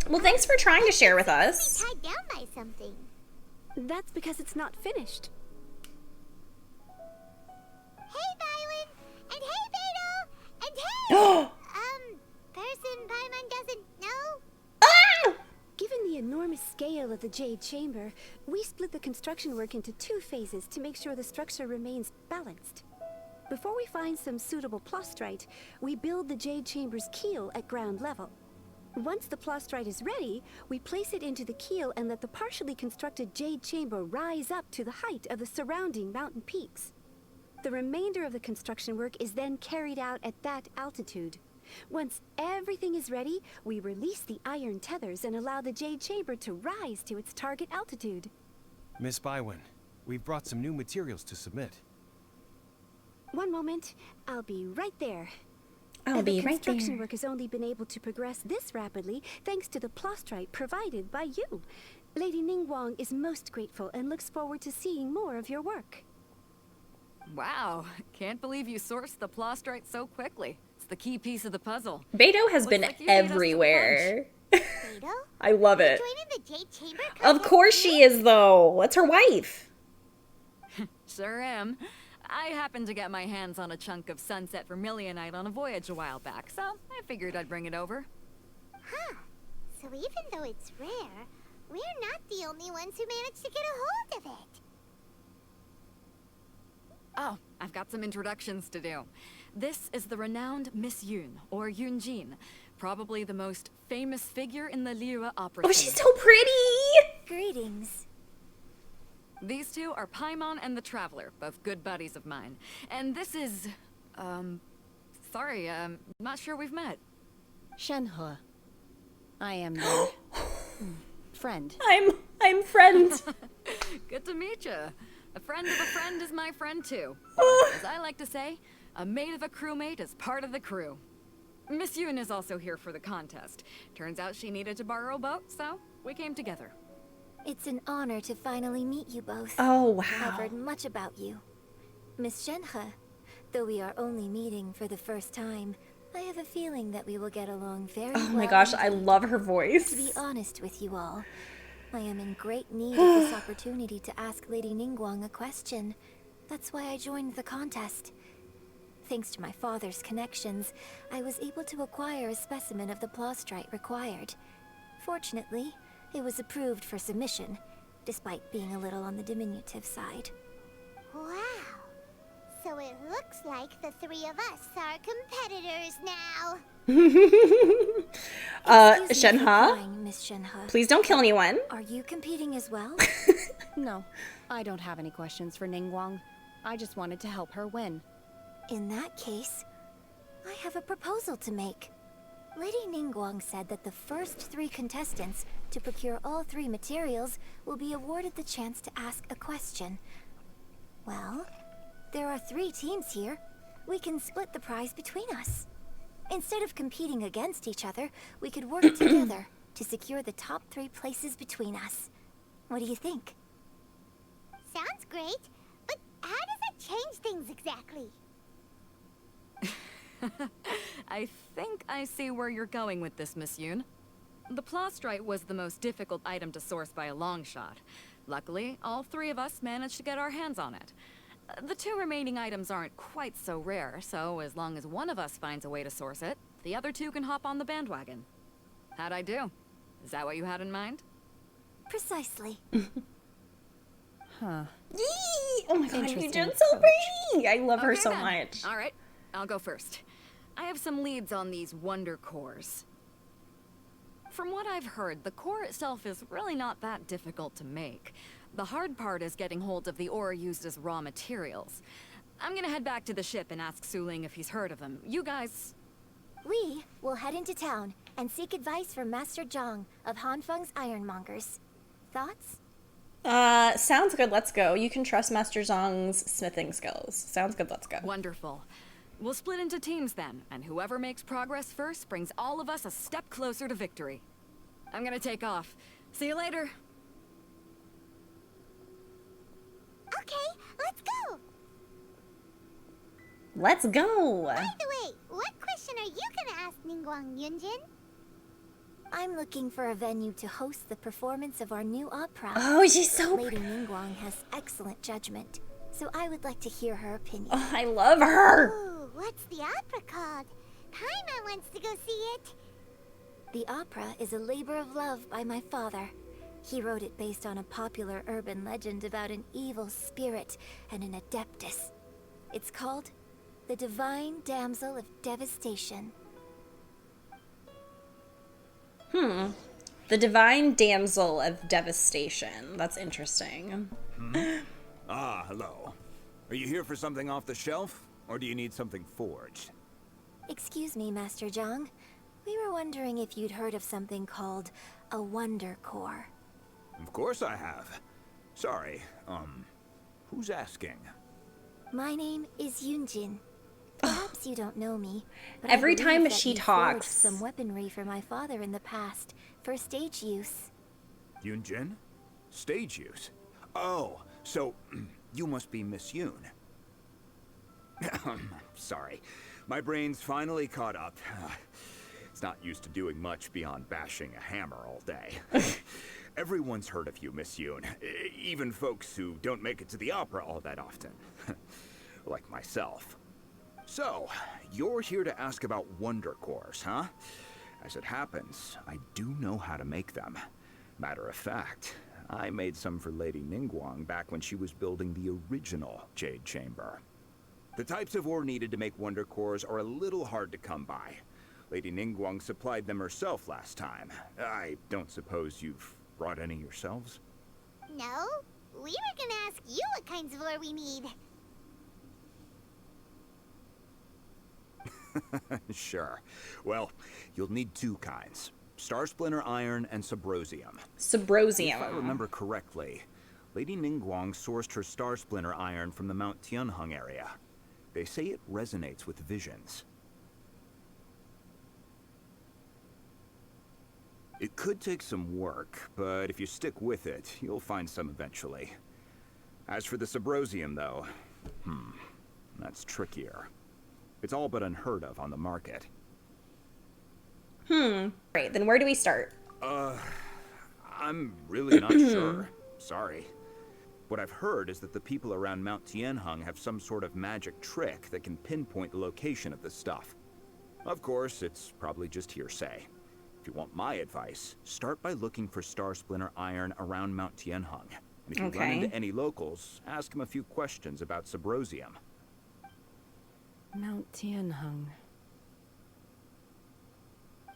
Well, thanks for trying to share with us. Tied down by something. That's because it's not finished. Hey, Bywin! And hey, Beto! And hey! Person Paimon doesn't know? Given the enormous scale of the Jade Chamber, we split the construction work into 2 phases to make sure the structure remains balanced. Before we find some suitable plastrite, we build the Jade Chamber's keel at ground level. Once the plastrite is ready, we place it into the keel and let the partially constructed Jade Chamber rise up to the height of the surrounding mountain peaks. The remainder of the construction work is then carried out at that altitude. Once everything is ready, we release the iron tethers and allow the Jade Chamber to rise to its target altitude. Miss Bywin, we've brought some new materials to submit. One moment, I'll be right there. I'll be right there. The construction work has only been able to progress this rapidly thanks to the plastrite provided by you. Lady Ningguang is most grateful and looks forward to seeing more of your work. Wow, can't believe you sourced the plastrite so quickly. It's the key piece of the puzzle. Beto has been everywhere. Beto? I love it. Joining the Jade Chamber? Of course she is, though. That's her wife. Sure am. I happened to get my hands on a chunk of sunset vermilionite on a voyage a while back, so I figured I'd bring it over. Huh. So even though it's rare, we're not the only ones who managed to get a hold of it. Oh, I've got some introductions to do. This is the renowned Miss Yun, or Yunjin, probably the most famous figure in the Lyra opera Oh, scene. she's so pretty! Greetings. These two are Paimon and the Traveler, both good buddies of mine. And this is... sorry, not sure we've met. Shenhe. I am their... friend. I'm friend. Good to meet you. A friend of a friend is my friend too. Or, as I like to say, a mate of a crewmate is part of the crew. Miss Yun is also here for the contest. Turns out she needed to borrow a boat, so we came together. It's an honor to finally meet you both. Oh, wow. I've heard much about you. Miss Shenhe, though we are only meeting for the first time, I have a feeling that we will get along very well. Oh my gosh, I love her voice. To be honest with you all, I am in great need of this opportunity to ask Lady Ningguang a question. That's why I joined the contest. Thanks to my father's connections, I was able to acquire a specimen of the plastrite required. Fortunately, it was approved for submission, despite being a little on the diminutive side. Wow. So it looks like the 3 of us are competitors now. Shenhe? Miss Shenhe. Please don't kill anyone. Are you competing as well? No, I don't have any questions for Ningguang. I just wanted to help her win. In that case, I have a proposal to make. Lady Ningguang said that the first 3 contestants to procure all 3 materials will be awarded the chance to ask a question. Well, there are 3 teams here. We can split the prize between us. Instead of competing against each other, we could work together to secure the top 3 places between us. What do you think? Sounds great, but how does it change things exactly? I think I see where you're going with this, Miss Yun. The plastrite was the most difficult item to source by a long shot. Luckily, all 3 of us managed to get our hands on it. The 2 remaining items aren't quite so rare, so as long as one of us finds a way to source it, the other 2 can hop on the bandwagon. How'd I do? Is that what you had in mind? Precisely. Huh. Yee! Oh my god, you Interesting did so pretty! I love her Okay, so then. much. All right, I'll go first. I have some leads on these wonder cores. From what I've heard, the core itself is really not that difficult to make. The hard part is getting hold of the ore used as raw materials. I'm gonna head back to the ship and ask Su Ling if he's heard of them. You guys... We will head into town and seek advice from Master Zhang of Hanfeng's Ironmongers. Thoughts? Sounds good, let's go. You can trust Master Zhang's smithing skills. Sounds good, let's go. Wonderful. We'll split into teams then, and whoever makes progress first brings all of us a step closer to victory. I'm gonna take off. See you later. Let's go. By the way, what question are you gonna ask Ningguang, Yunjin? I'm looking for a venue to host the performance of our new opera. Oh, she's so Lady Ningguang has excellent judgment, so I would like to hear her opinion. Oh, I love her. Ooh, what's the opera called? Paimon wants to go see it. The opera is a labor of love by my father. He wrote it based on a popular urban legend about an evil spirit and an adeptus. It's called The Divine Damsel of Devastation. The Divine Damsel of Devastation. That's interesting. Ah, hello. Are you here for something off the shelf, or do you need something forged? Excuse me, Master Zhang. We were wondering if you'd heard of something called a Wonder Core. Of course I have. Sorry, who's asking? My name is Yunjin. Perhaps you don't know me, but Every I believe time that she you talks. forged some weaponry for my father in the past, for stage use. Yunjin? Stage use? Oh, so you must be Miss Yoon. Sorry, my brain's finally caught up. It's not used to doing much beyond bashing a hammer all day. Everyone's heard of you, Miss Yoon. Even folks who don't make it to the opera all that often. Like myself. So, you're here to ask about Wonder Cores, huh? As it happens, I do know how to make them. Matter of fact, I made some for Lady Ningguang back when she was building the original Jade Chamber. The types of ore needed to make Wonder Cores are a little hard to come by. Lady Ningguang supplied them herself last time. I don't suppose you've brought any yourselves? No, we were gonna ask you what kinds of ore we need. Sure. Well, you'll need two kinds. Star Splinter Iron and Subrosium. Subrosium. If I remember correctly, Lady Ningguang sourced her Star Splinter Iron from the Mount Tianheng area. They say it resonates with visions. It could take some work, but if you stick with it, you'll find some eventually. As for the Subrosium, though, that's trickier. It's all but unheard of on the market. Great, then where do we start? I'm really not sure. Sorry. What I've heard is that the people around Mount Tianheng have some sort of magic trick that can pinpoint the location of the stuff. Of course, it's probably just hearsay. If you want my advice, start by looking for Star Splinter Iron around Mount Tianheng. And if you run into any locals, ask them a few questions about Subrosium. Mount Tianheng.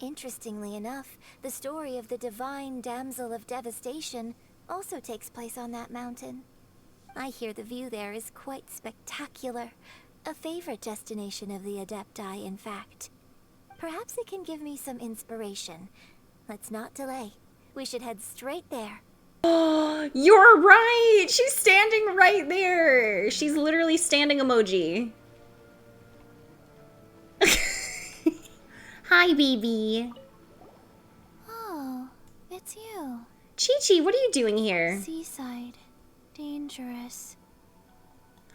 Interestingly enough, the story of the Divine Damsel of Devastation also takes place on that mountain. I hear the view there is quite spectacular. A favorite destination of the Adepti, in fact. Perhaps it can give me some inspiration. Let's not delay. We should head straight there. You're right! She's standing right there! She's literally standing emoji. Hi, baby. Oh, it's you. Chi-Chi, what are you doing here? Seaside. Dangerous.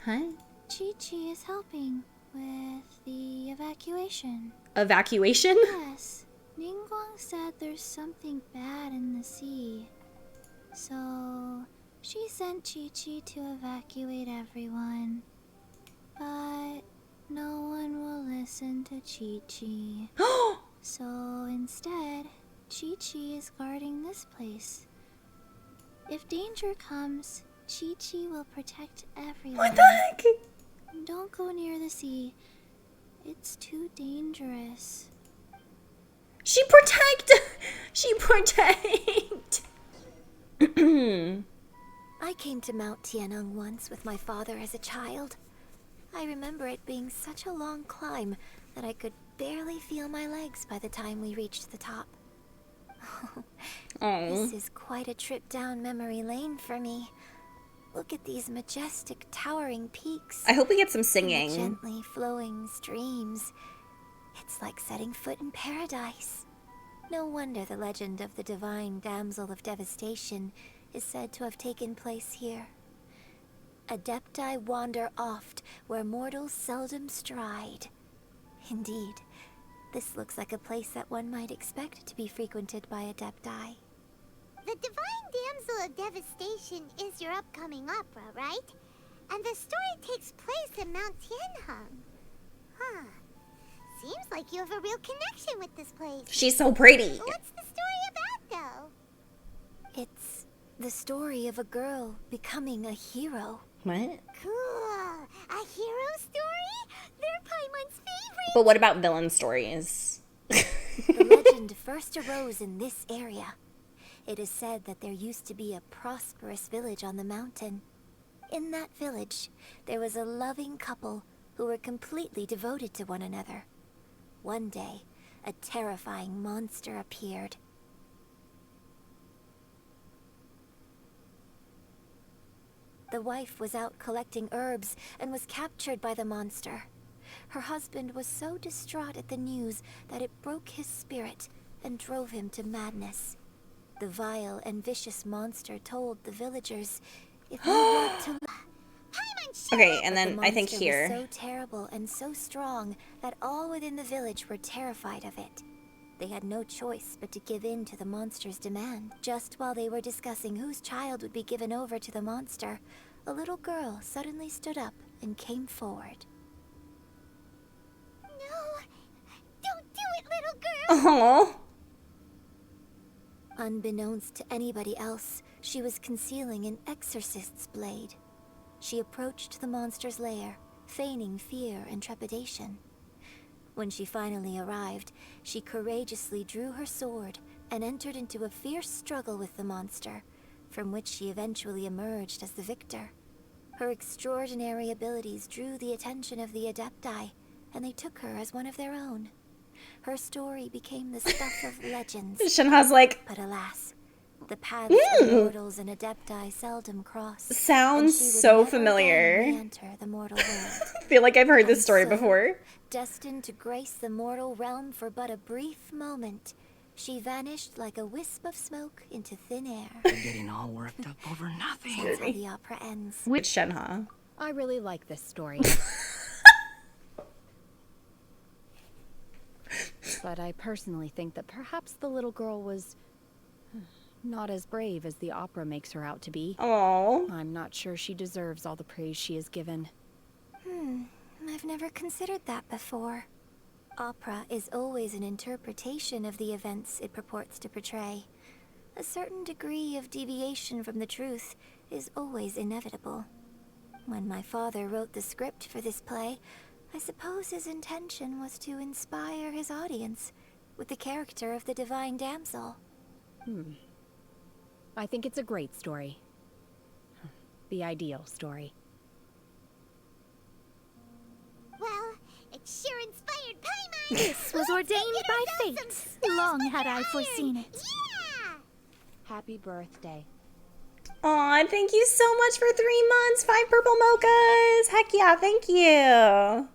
Huh? Chi-Chi is helping with the evacuation. Evacuation? Yes. Ningguang said there's something bad in the sea. So, she sent Chi-Chi to evacuate everyone. But no one will listen to Chi-Chi. So instead, Chi-Chi is guarding this place. If danger comes, Chi-Chi will protect everyone. What the heck? Don't go near the sea. It's too dangerous. She protect! I came to Mount Tianheng once with my father as a child. I remember it being such a long climb that I could barely feel my legs by the time we reached the top. This is quite a trip down memory lane for me. Look at these majestic, towering peaks. I hope we get some and singing. the gently flowing streams. It's like setting foot in paradise. No wonder the legend of the Divine Damsel of Devastation is said to have taken place here. Adepti wander oft where mortals seldom stride. Indeed, this looks like a place that one might expect to be frequented by Adepti. The Divine Damsel of Devastation is your upcoming opera, right? And the story takes place in Mount Tianheng. Huh. Seems like you have a real connection with this place. She's so pretty. What's the story about, though? It's the story of a girl becoming a hero. What? Cool. A hero story? They're Paimon's favorite. But what about villain stories? The legend first arose in this area. It is said that there used to be a prosperous village on the mountain. In that village, there was a loving couple who were completely devoted to one another. One day, a terrifying monster appeared. The wife was out collecting herbs and was captured by the monster. Her husband was so distraught at the news that it broke his spirit and drove him to madness. The vile and vicious monster told the villagers, if you want to... Okay, and then I think The monster here. was so terrible and so strong that all within the village were terrified of it. They had no choice but to give in to the monster's demand. Just while they were discussing whose child would be given over to the monster, a little girl suddenly stood up and came forward. No! Don't do it, little girl! Oh. Unbeknownst to anybody else, she was concealing an exorcist's blade. She approached the monster's lair, feigning fear and trepidation. When she finally arrived, she courageously drew her sword and entered into a fierce struggle with the monster, from which she eventually emerged as the victor. Her extraordinary abilities drew the attention of the Adepti, and they took her as one of their own. Her story became the stuff of legends. Shenhe's like, but alas, the paths of mortals and Adepti seldom cross. Sounds so familiar. Enter the mortal world. I feel like I've heard this story before. Destined to grace the mortal realm for but a brief moment, she vanished like a wisp of smoke into thin air. You're getting all worked up over nothing. That's how the opera ends. Which Shenhe? I really like this story. But I personally think that perhaps the little girl was not as brave as the opera makes her out to be. Oh. I'm not sure she deserves all the praise she is given. I've never considered that before. Opera is always an interpretation of the events it purports to portray. A certain degree of deviation from the truth is always inevitable. When my father wrote the script for this play, I suppose his intention was to inspire his audience with the character of the Divine Damsel. I think it's a great story. The ideal story. Well, it sure inspired Paimon! This was ordained by fate. Long had I foreseen it. Yeah! Happy birthday. Aw, thank you so much for 3 months. 5 purple mochas. Heck yeah, thank you.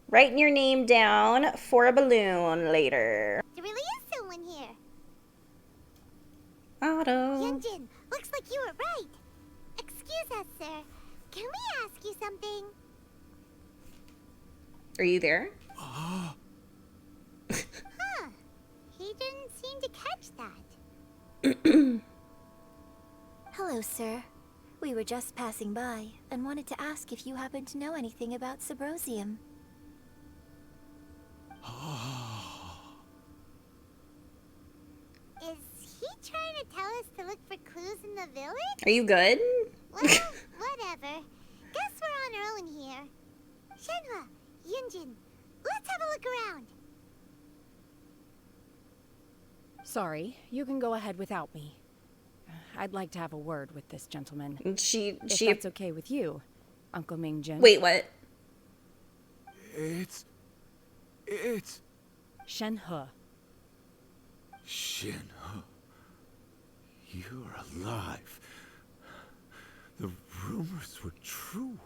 Writing your name down for a balloon later. There really is someone here. Otto. Yunjin, looks like you were right. Excuse us, sir. Can we ask you something? Are you there? Huh. He didn't seem to catch that. Hello, sir. We were just passing by and wanted to ask if you happen to know anything about Subrosium. Is he trying to tell us to look for clues in the village? Are you good? Well, whatever. Guess we're on our own here. Shenhua, Yunjin, let's have a look around. Sorry, you can go ahead without me. I'd like to have a word with this gentleman. She If that's okay with you, Uncle Mingjin. Wait, what? It's Shenhe. Shenhe. You're alive. The rumors were true.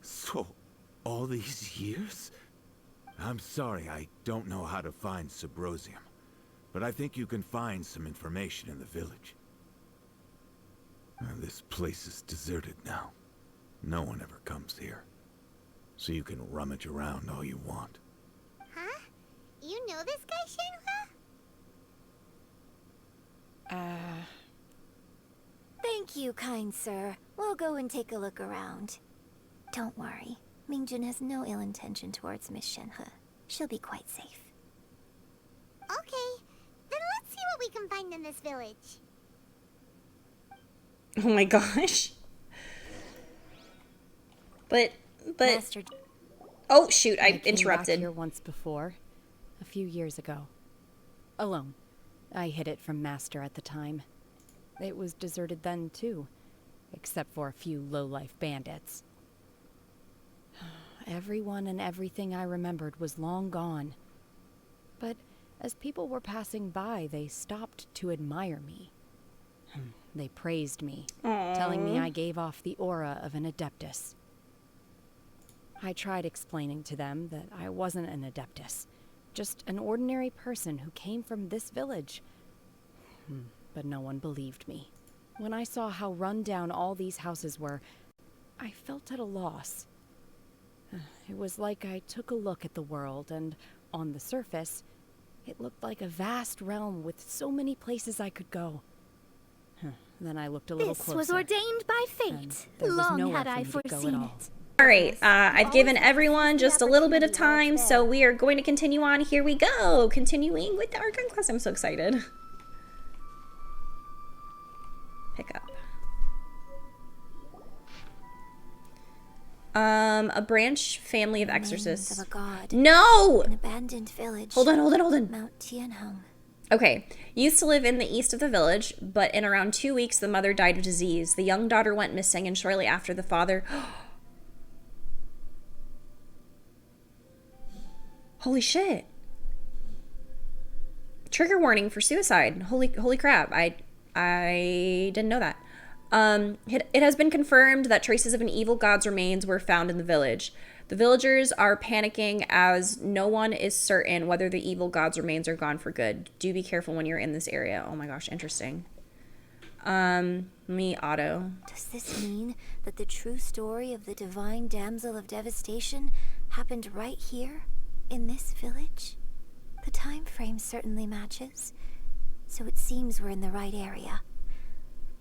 So, all these years? I'm sorry, I don't know how to find Subrosium, but I think you can find some information in the village. This place is deserted now. No one ever comes here. So you can rummage around all you want. Huh? You know this guy, Shenhua? Thank you, kind sir. We'll go and take a look around. Don't worry. Mingjun has no ill intention towards Miss Shenhe. She'll be quite safe. Okay, then let's see what we can find in this village. Oh my gosh. But Master... Oh shoot, I came interrupted. Back here once before, a few years ago. Alone. I hid it from Master at the time. It was deserted then too, except for a few low-life bandits. Everyone and everything I remembered was long gone. But as people were passing by, they stopped to admire me. They praised me, telling me I gave off the aura of an adeptus. I tried explaining to them that I wasn't an adeptus, just an ordinary person who came from this village. But no one believed me. When I saw how run down all these houses were, I felt at a loss. It was like I took a look at the world, and on the surface, it looked like a vast realm with so many places I could go. Then I looked a little closer. This was ordained by fate. Long had I foreseen it. Alright, I've given everyone just a little bit of time, so we are going to continue on. Here we go! Continuing with the Archon Quest. I'm so excited. Pick up. A branch family of exorcists. Of a god. No! An abandoned village. Hold on. Mount Tianheng. Okay, used to live in the east of the village, but in around 2 weeks the mother died of disease. The young daughter went missing, and shortly after the father... Holy shit. Trigger warning for suicide. Holy crap. I didn't know that. It has been confirmed that traces of an evil god's remains were found in the village. The villagers are panicking as no one is certain whether the evil god's remains are gone for good. Do be careful when you're in this area. Oh my gosh, interesting. Me auto. Does this mean that the true story of the divine damsel of devastation happened right here, in this village? The time frame certainly matches, so it seems we're in the right area.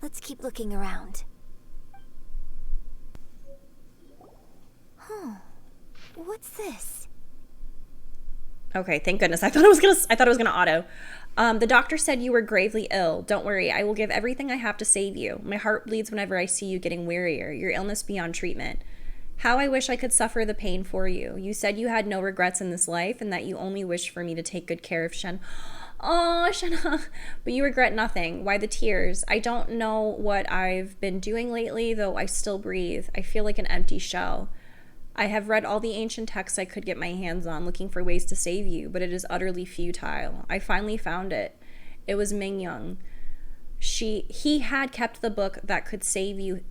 Let's keep looking around. What's this? Okay, thank goodness. I thought it was gonna auto. The doctor said you were gravely ill. Don't worry, I will give everything I have to save you. My heart bleeds whenever I see you getting wearier. Your illness beyond treatment. How I wish I could suffer the pain for you. You said you had no regrets in this life and that you only wished for me to take good care of Shen. Oh, Shenha. But you regret nothing. Why the tears? I don't know what I've been doing lately, though I still breathe. I feel like an empty shell. I have read all the ancient texts I could get my hands on, looking for ways to save you, but it is utterly futile. I finally found it. It was Mingyung. He had kept the book that could save you,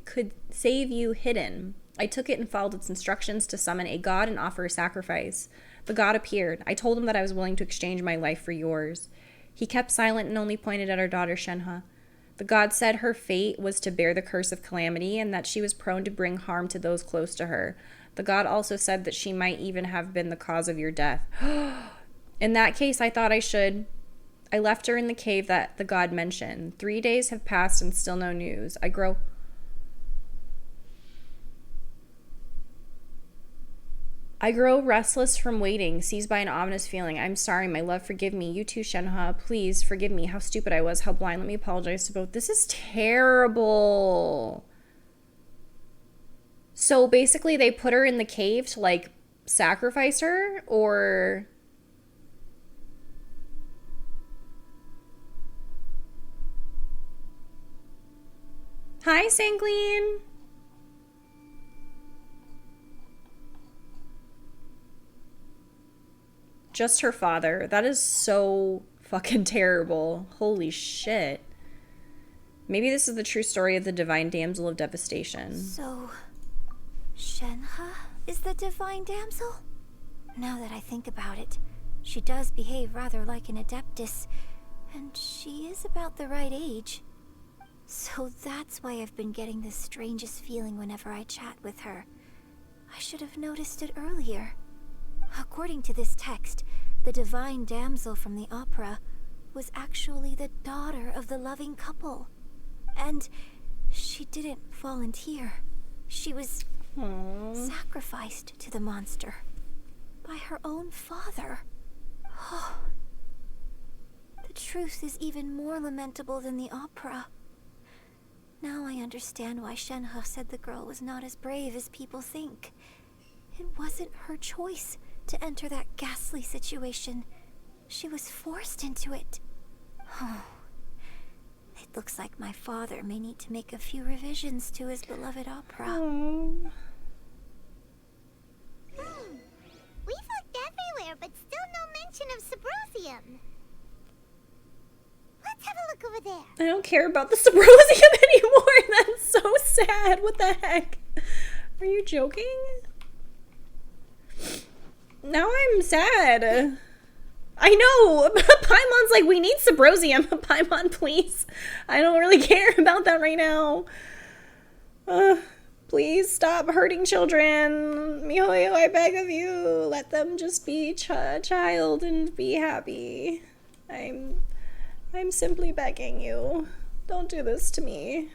could save you hidden. I took it and followed its instructions to summon a god and offer a sacrifice. The god appeared. I told him that I was willing to exchange my life for yours. He kept silent and only pointed at our daughter Shenhe. The god said her fate was to bear the curse of calamity and that she was prone to bring harm to those close to her. The god also said that she might even have been the cause of your death. In that case, I thought I should. I left her in the cave that the god mentioned. 3 days have passed and still no news. I grow restless from waiting, seized by an ominous feeling. I'm sorry, my love, forgive me. You too, Shenhe. Please forgive me. How stupid I was, how blind. Let me apologize to both. This is terrible. So basically they put her in the cave to like sacrifice her, or... Hi, Sanguine. Just her father. That is so fucking terrible. Holy shit. Maybe this is the true story of the divine damsel of devastation. So, Shenhe is the divine damsel? Now that I think about it, she does behave rather like an adeptus, and she is about the right age. So that's why I've been getting the strangest feeling whenever I chat with her. I should have noticed it earlier. According to this text, the divine damsel from the opera was actually the daughter of the loving couple. And she didn't volunteer. She was sacrificed to the monster by her own father. Oh. The truth is even more lamentable than the opera. Now I understand why Shenhe said the girl was not as brave as people think. It wasn't her choice to enter that ghastly situation. She was forced into it. Oh. It looks like my father may need to make a few revisions to his beloved opera. We've looked everywhere, but still no mention of Sabrosium. Let's have a look over there. I don't care about the Sabrosium anymore. That's so sad. What the heck? Are you joking? Now I'm sad. I know. Paimon's like, we need Sabrosium. Paimon, please. I don't really care about that right now. Please stop hurting children. Mihoyo, I beg of you. Let them just be child and be happy. I'm simply begging you. Don't do this to me.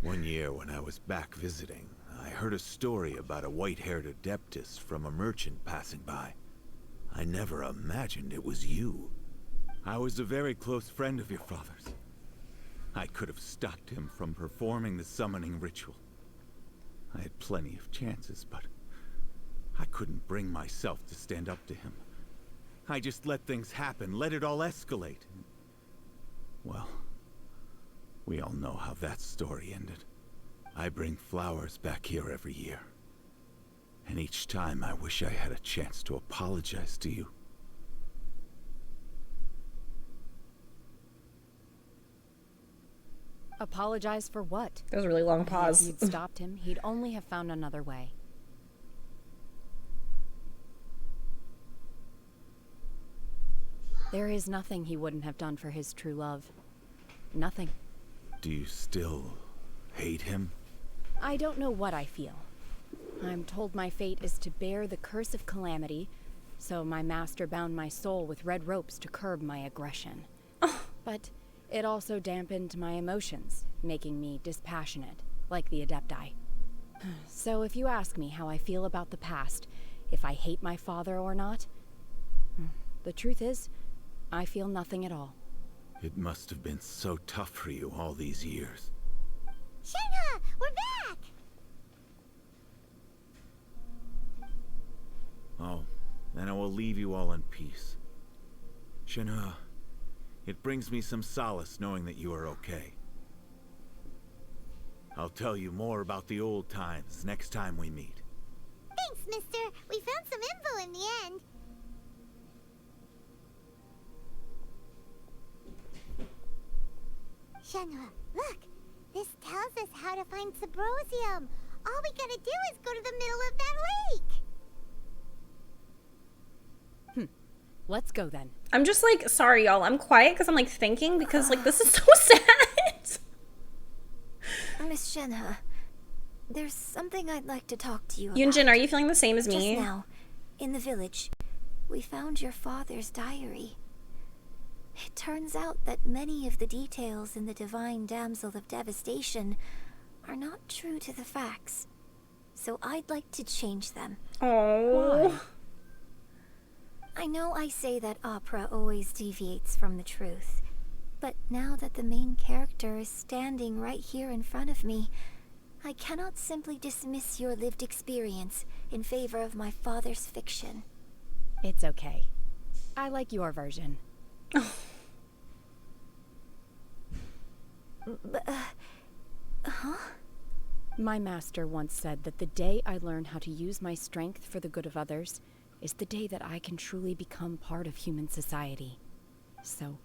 One year when I was back visiting, I heard a story about a white-haired adeptus from a merchant passing by. I never imagined it was you. I was a very close friend of your father's. I could have stopped him from performing the summoning ritual. I had plenty of chances, but I couldn't bring myself to stand up to him. I just let things happen, let it all escalate. Well, we all know how that story ended. I bring flowers back here every year. And each time I wish I had a chance to apologize to you. Apologize for what? That was a really long pause. If you'd stopped him, he'd only have found another way. There is nothing he wouldn't have done for his true love. Nothing. Do you still hate him? I don't know what I feel. I'm told my fate is to bear the curse of calamity, so my master bound my soul with red ropes to curb my aggression. But it also dampened my emotions, making me dispassionate, like the Adepti. So if you ask me how I feel about the past, if I hate my father or not, the truth is, I feel nothing at all. It must have been so tough for you all these years. Shenhe, we're back! Oh, then I will leave you all in peace. Shenhe, it brings me some solace knowing that you are okay. I'll tell you more about the old times next time we meet. Thanks, mister. We found some info in the end. Shenhe, look. This tells us how to find Sabrosium. All we gotta do is go to the middle of that lake. Let's go then. I'm just like, sorry y'all, I'm quiet because I'm like thinking because like this is so sad. Miss Shenhe, there's something I'd like to talk to you about. Yunjin, are you feeling the same as me? Just now, in the village, we found your father's diary. It turns out that many of the details in the Divine Damsel of Devastation are not true to the facts. So I'd like to change them. Oh. Why? I know I say that opera always deviates from the truth, but now that the main character is standing right here in front of me, I cannot simply dismiss your lived experience in favor of my father's fiction. It's okay. I like your version. Huh? My master once said that the day I learn how to use my strength for the good of others is the day that I can truly become part of human society. So,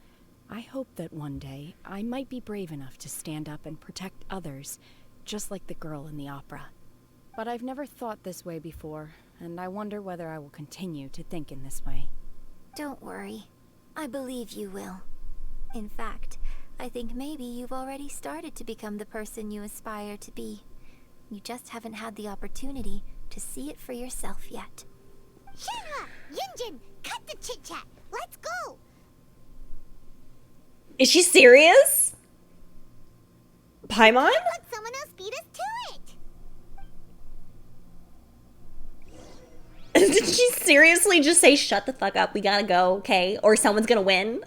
I hope that one day I might be brave enough to stand up and protect others, just like the girl in the opera. But I've never thought this way before, and I wonder whether I will continue to think in this way. Don't worry. I believe you will. In fact, I think maybe you've already started to become the person you aspire to be. You just haven't had the opportunity to see it for yourself yet. Shinra! Yunjin! Cut the chit-chat! Let's go! Is she serious? Paimon? Let someone else beat us to it! Did she seriously just say, shut the fuck up, we gotta go, okay? Or someone's gonna win?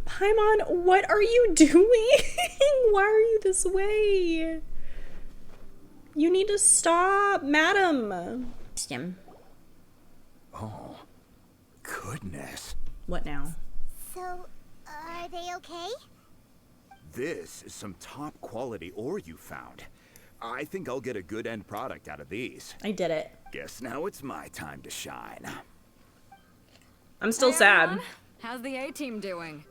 Paimon, what are you doing? Why are you this way? You need to stop, madam. Oh, goodness. What now? So, are they okay? This is some top quality ore you found. I think I'll get a good end product out of these. I did it. Guess now it's my time to shine. I'm still Hey, sad. everyone. How's the A-team doing?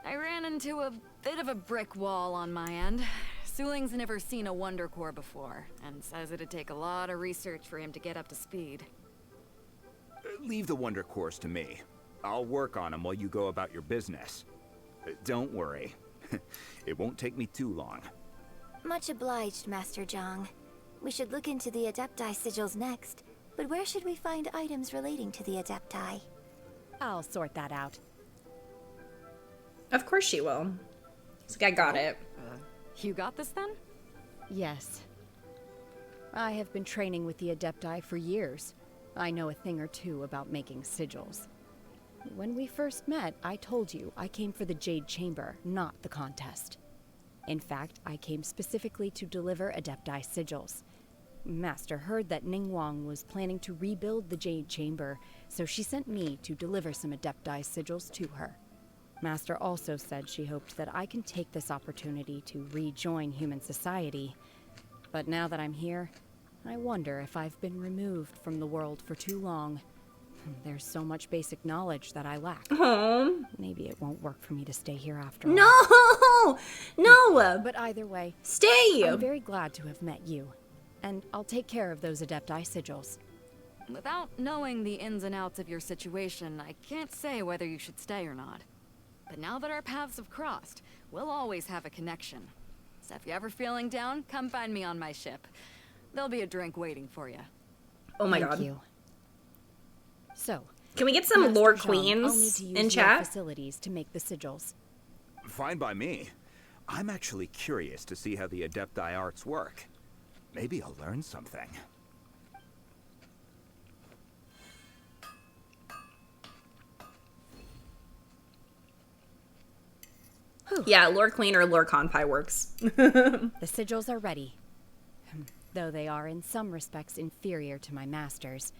I ran into a bit of a brick wall on my end. Suling's never seen a Wonder Core before, and says it'd take a lot of research for him to get up to speed. Leave the Wonder Cores to me. I'll work on them while you go about your business. Don't worry. It won't take me too long. Much obliged, Master Zhang. We should look into the Adepti sigils next, but where should we find items relating to the Adepti? I'll sort that out. Of course she will. It's like, I got it. You got this then? Yes. I have been training with the Adepti for years. I know a thing or two about making sigils. When we first met, I told you I came for the Jade Chamber, not the contest. In fact, I came specifically to deliver Adepti sigils. Master heard that Ningguang was planning to rebuild the Jade Chamber, so she sent me to deliver some Adepti sigils to her. Master also said she hoped that I can take this opportunity to rejoin human society. But now that I'm here, I wonder if I've been removed from the world for too long. There's so much basic knowledge that I lack. Maybe it won't work for me to stay here after all. No! No! But either way, stay! I'm very glad to have met you. And I'll take care of those Adepti sigils. Without knowing the ins and outs of your situation, I can't say whether you should stay or not. But now that our paths have crossed, we'll always have a connection. So if you're ever feeling down, come find me on my ship. There'll be a drink waiting for you. Oh my Thank god. You. So, can we get some Master lore Zhang, queens I'll need to use in your chat? facilities to make the sigils. Fine by me. I'm actually curious to see how the Adepti arts work. Maybe I'll learn something. Yeah, lore queen or lore conpai works. The sigils are ready. Though they are in some respects inferior to my masters,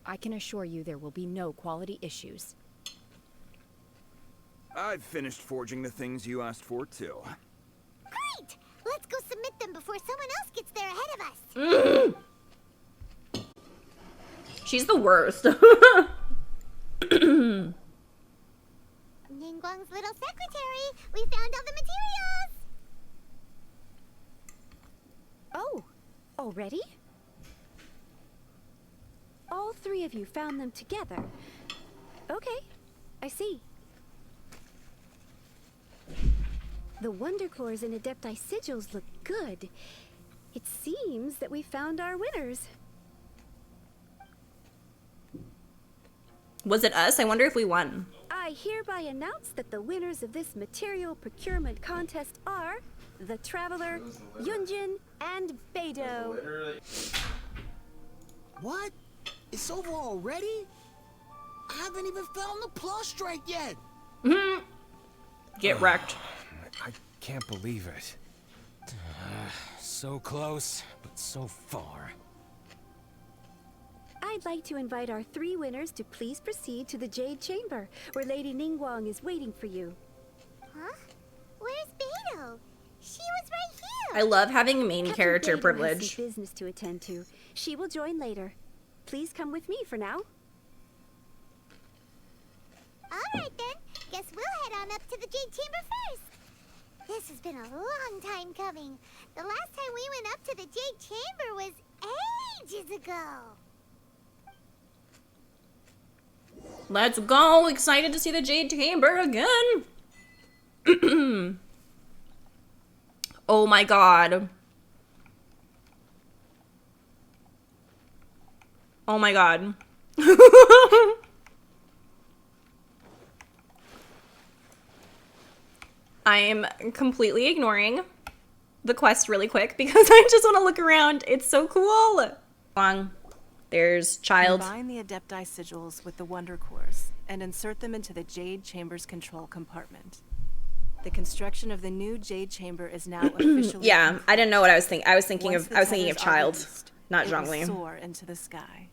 I can assure you there will be no quality issues. I've finished forging the things you asked for, too. Great! Let's go submit them before someone else gets there ahead of us. She's the worst. Ningguang's little secretary, we found all the materials! Oh, already? All three of you found them together. Okay, I see. The Wonder Cores and Adepti sigils look good. It seems that we found our winners. Was it us? I wonder if we won. I hereby announce that the winners of this material procurement contest are the Traveler, Yunjin, and Beidou. What? It's over already? I haven't even found the plus strike yet. Get wrecked. I can't believe it. So close, but so far. I'd like to invite our three winners to please proceed to the Jade Chamber, where Lady Ningguang is waiting for you. Huh? Where's Beidou? She was right here. I love having main Captain character Beidou has privilege. some business to attend to. She will join later. Please come with me for now. All right then. Guess we'll head on up to the Jade Chamber first. This has been a long time coming. The last time we went up to the Jade Chamber was ages ago. Let's go. Excited to see the Jade Chamber again. Oh my god. Oh my god. I am completely ignoring the quest really quick because I just want to look around. It's so cool. There's child. Combine the Adepti sigils with the Wonder Cores and insert them into the Jade Chamber's control compartment. The construction of the new Jade Chamber is now officially Yeah, complete. I didn't know what I was thinking. I was thinking Once of the tethers are child, released, not it will Zhongli. soar into the sky.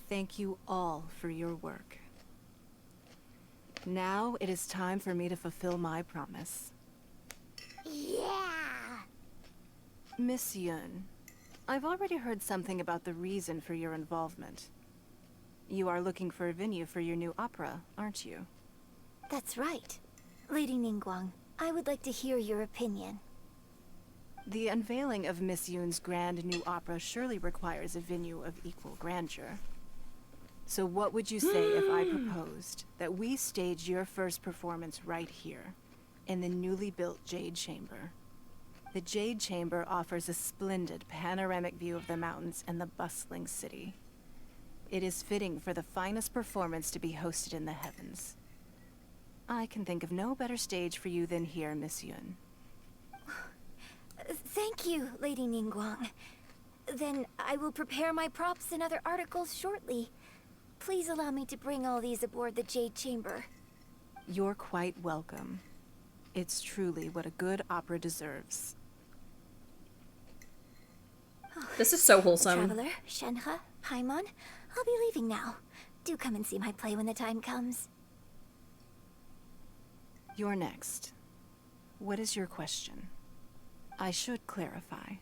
Thank you all for your work. Now it is time for me to fulfill my promise. Yeah! Miss Yun, I've already heard something about the reason for your involvement. You are looking for a venue for your new opera, aren't you? That's right. Lady Ningguang, I would like to hear your opinion. The unveiling of Miss Yun's grand new opera surely requires a venue of equal grandeur. So what would you say if I proposed that we stage your first performance right here, in the newly built Jade Chamber? The Jade Chamber offers a splendid panoramic view of the mountains and the bustling city. It is fitting for the finest performance to be hosted in the heavens. I can think of no better stage for you than here, Miss Yun. Thank you, Lady Ningguang. Then I will prepare my props and other articles shortly. Please allow me to bring all these aboard the Jade Chamber. You're quite welcome. It's truly what a good opera deserves. This is so wholesome. Traveler, Shenhe, Paimon, I'll be leaving now. Do come and see my play when the time comes. You're next. What is your question? I should clarify.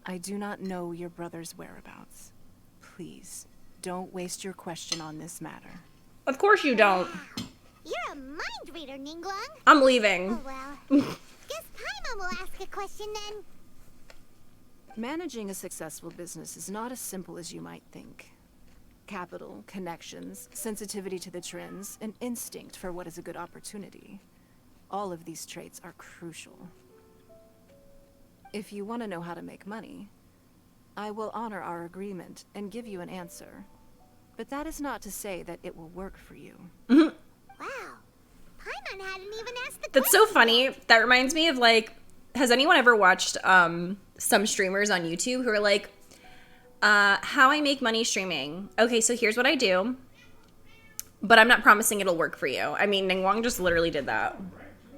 I do not know your brother's whereabouts. Please, don't waste your question on this matter. Of course you don't. You're a mind reader, Ningguang. I'm leaving. Oh well. Guess Paimon will ask a question then. Managing a successful business is not as simple as you might think. Capital, connections, sensitivity to the trends, and instinct for what is a good opportunity. All of these traits are crucial. If you want to know how to make money, I will honor our agreement and give you an answer. But that is not to say that it will work for you. Wow. Paimon hadn't even asked the That's so funny. That reminds me of, like, has anyone ever watched some streamers on YouTube who are like, how I make money streaming. Okay, so here's what I do, but I'm not promising it'll work for you. I mean, Ningguang just literally did that.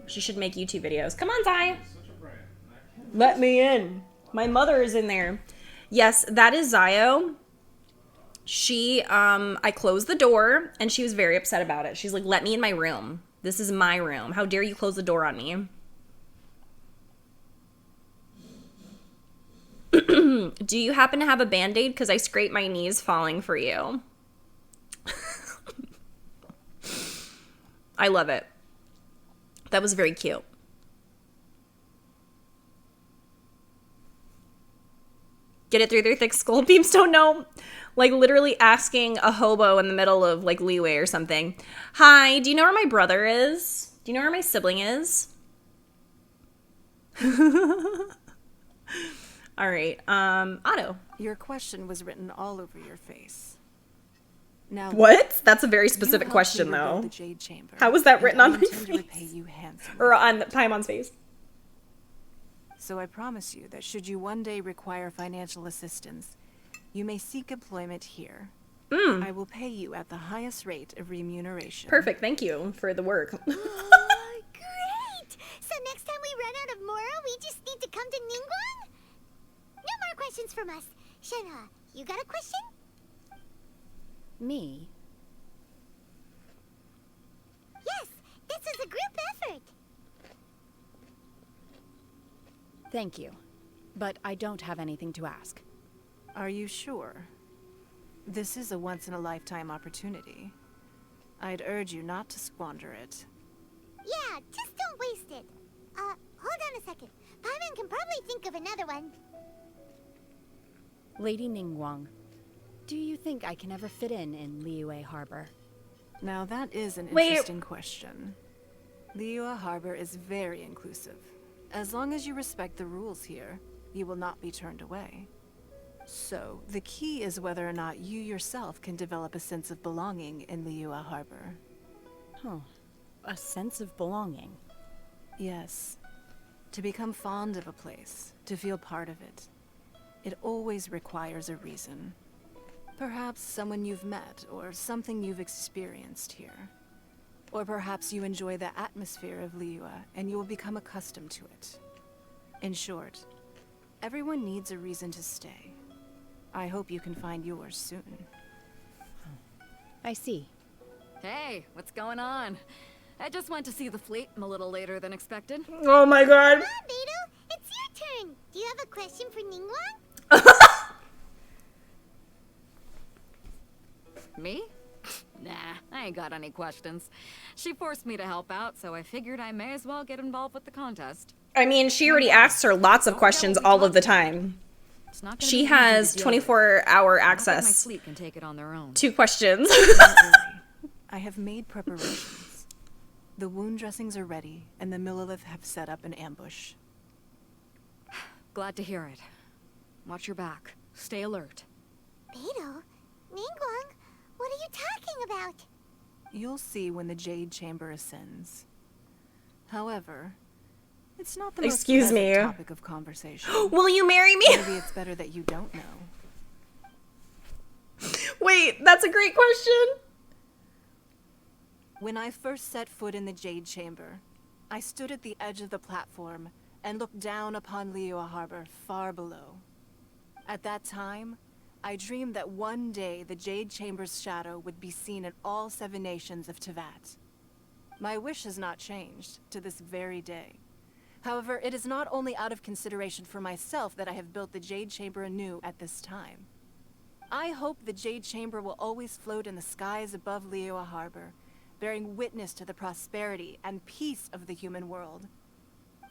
She should make YouTube videos. Come on, Zai. Let me in. My mother is in there. Yes, that is Zio. She, I closed the door, and she was very upset about it. She's like, let me in my room. This is my room. How dare you close the door on me? Do you happen to have a Band-Aid? Because I scraped my knees falling for you. I love it. That was very cute. Get it through their thick skull beams? Don't know. Like literally asking a hobo in the middle of like Liyue or something. Hi, do you know where my brother is? Do you know where my sibling is? All right, Otto. Your question was written all over your face. Now, What? That's a very specific question, though. The Jade Chamber, How was that written and on I my intend to face? repay you handsomely. Or on Paimon's face? So I promise you that should you one day require financial assistance, you may seek employment here. I will pay you at the highest rate of remuneration. Perfect, thank you for the work. Great! So next time we run out of Mora, we just need to come to Ningguang? No more questions from us. Shenhe, you got a question? Me? Yes, this is a group effort. Thank you. But I don't have anything to ask. Are you sure? This is a once-in-a-lifetime opportunity. I'd urge you not to squander it. Yeah, just don't waste it. Hold on a second. Paimon can probably think of another one. Lady Ningguang, do you think I can ever fit in Liyue Harbor? Now that is an Wait. interesting question. Liyue Harbor is very inclusive. As long as you respect the rules here, you will not be turned away. So, the key is whether or not you yourself can develop a sense of belonging in Liyue Harbor. Oh, a sense of belonging. Yes. To become fond of a place, to feel part of it, it always requires a reason. Perhaps someone you've met, or something you've experienced here. Or perhaps you enjoy the atmosphere of Liyue, and you will become accustomed to it. In short, everyone needs a reason to stay. I hope you can find yours soon. I see. Hey, what's going on? I just went to see the fleet a little later than expected. Oh my god. Come on, Beidou. It's your turn. Do you have a question for Ningguang? Me? Nah, I ain't got any questions. She forced me to help out, so I figured I may as well get involved with the contest. I mean, she already asks her lots of questions all of the time. She has 24-hour access My fleet can take it on their own. to questions. I have made preparations. The wound dressings are ready, and the Millilith have set up an ambush. Glad to hear it. Watch your back. Stay alert. Beidou? Ningguang? What are you talking about? You'll see when the Jade Chamber ascends. However, it's not the most pleasant topic of conversation. Will you marry me? Maybe it's better that you don't know. Wait, that's a great question. When I first set foot in the Jade Chamber, I stood at the edge of the platform and looked down upon Liyue Harbor far below. At that time, I dreamed that one day the Jade Chamber's shadow would be seen in all 7 nations of Teyvat. My wish has not changed to this very day. However, it is not only out of consideration for myself that I have built the Jade Chamber anew at this time. I hope the Jade Chamber will always float in the skies above Liyue Harbor, bearing witness to the prosperity and peace of the human world.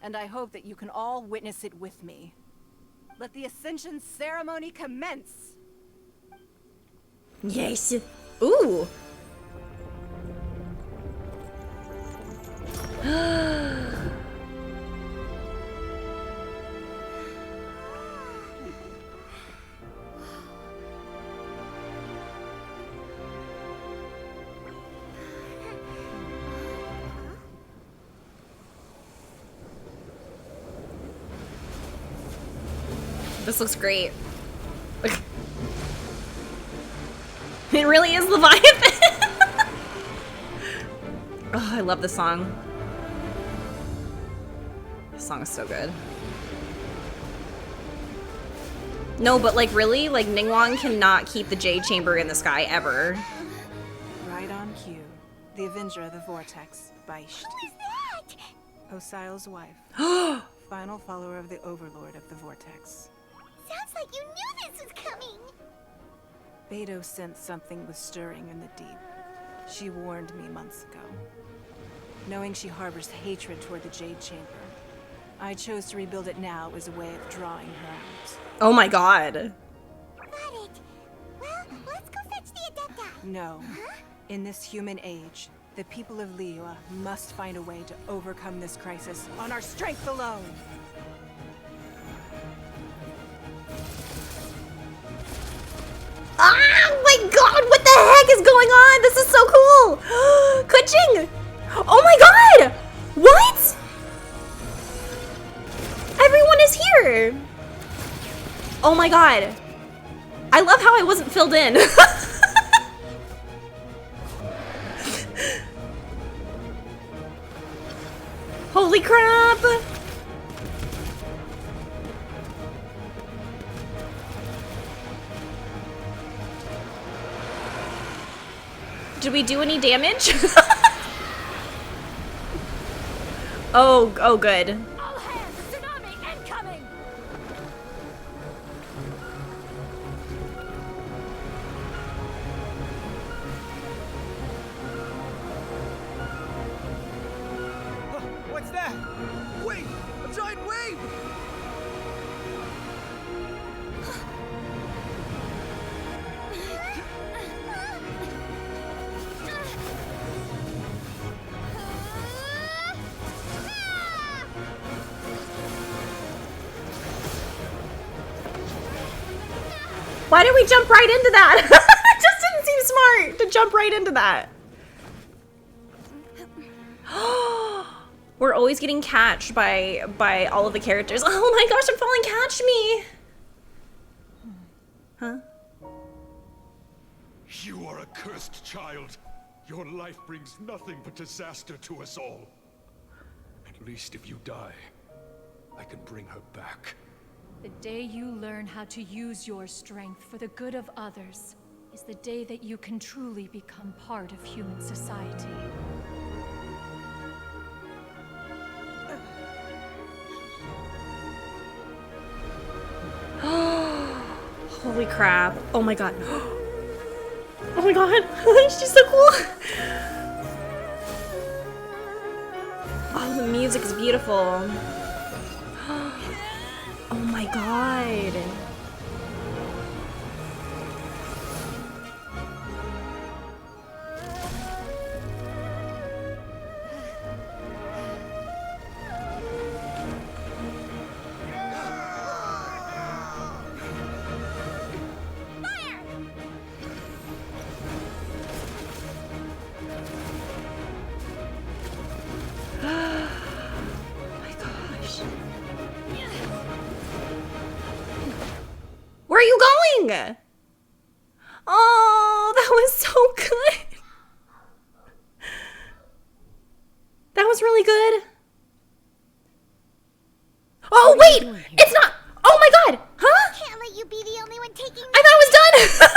And I hope that you can all witness it with me. Let the Ascension ceremony commence! Yes. Ooh. This looks great. It really is Leviathan. Oh, I love this song. This song is so good. No, but like really, like Ningguang cannot keep the Jade Chamber in the sky ever. Right on cue. The Avenger of the Vortex, Beisht. Who is that? Osial's wife. Final follower of the Overlord of the Vortex. Sounds like you knew this was coming. Beidou sensed something was stirring in the deep. She warned me months ago. Knowing she harbors hatred toward the Jade Chamber, I chose to rebuild it now as a way of drawing her out. Oh my god. Got it. Well, let's go fetch the Adepta. No. In this human age, the people of Liyue must find a way to overcome this crisis on our strength alone. Oh my god, what the heck is going on? This is so cool! Kuching! Oh my god! What? Everyone is here! Oh my god. I love how I wasn't filled in. Holy crap! Did we do any damage? Oh, good. All hands, tsunami incoming! What's that? Wait! A giant wave! Why did we jump right into that? It just didn't seem smart to jump right into that. We're always getting catched by all of the characters. Oh my gosh, I'm falling, catch me. Huh? You are a cursed child. Your life brings nothing but disaster to us all. At least if you die, I can bring her back. The day you learn how to use your strength for the good of others is the day that you can truly become part of human society. Holy crap. Oh my god. Oh my god. She's so cool. Oh, the music is beautiful. Oh my god. Where are you going? Oh, that was so good. That was really good. Oh, wait! It's not! Oh my god! Huh? Can't let you be the only one taking. I thought it was done!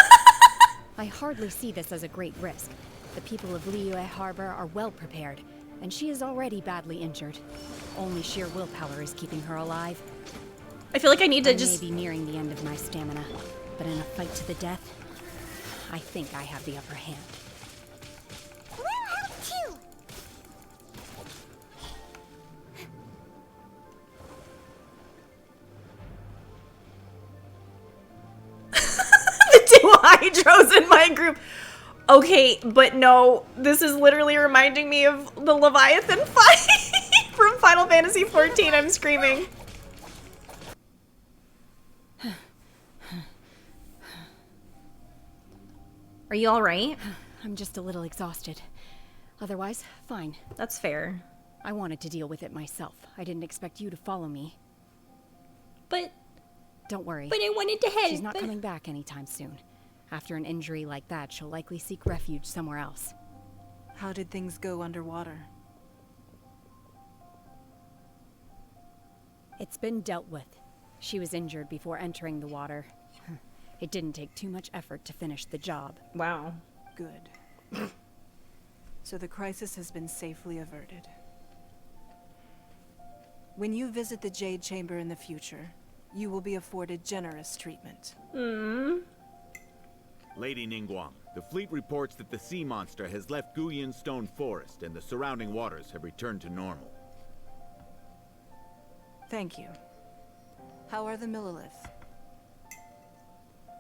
I hardly see this as a great risk. The people of Liyue Harbor are well prepared, and she is already badly injured. Only sheer willpower is keeping her alive. I feel like I need to just... I may be nearing the end of my stamina, but in a fight to the death, I think I have the upper hand. We'll help too. The two hydros in my group. Okay, but no, this is literally reminding me of the Leviathan fight from Final Fantasy XIV. I'm screaming. Are you all right? I'm just a little exhausted. Otherwise, fine. That's fair. I wanted to deal with it myself. I didn't expect you to follow me. But... Don't worry. But I wanted to help. She's not coming back anytime soon. After an injury like that, she'll likely seek refuge somewhere else. How did things go underwater? It's been dealt with. She was injured before entering the water. It didn't take too much effort to finish the job. Wow. Good. So the crisis has been safely averted. When you visit the Jade Chamber in the future, you will be afforded generous treatment. Lady Ningguang, the fleet reports that the sea monster has left Guyan Stone Forest and the surrounding waters have returned to normal. Thank you. How are the Millilith?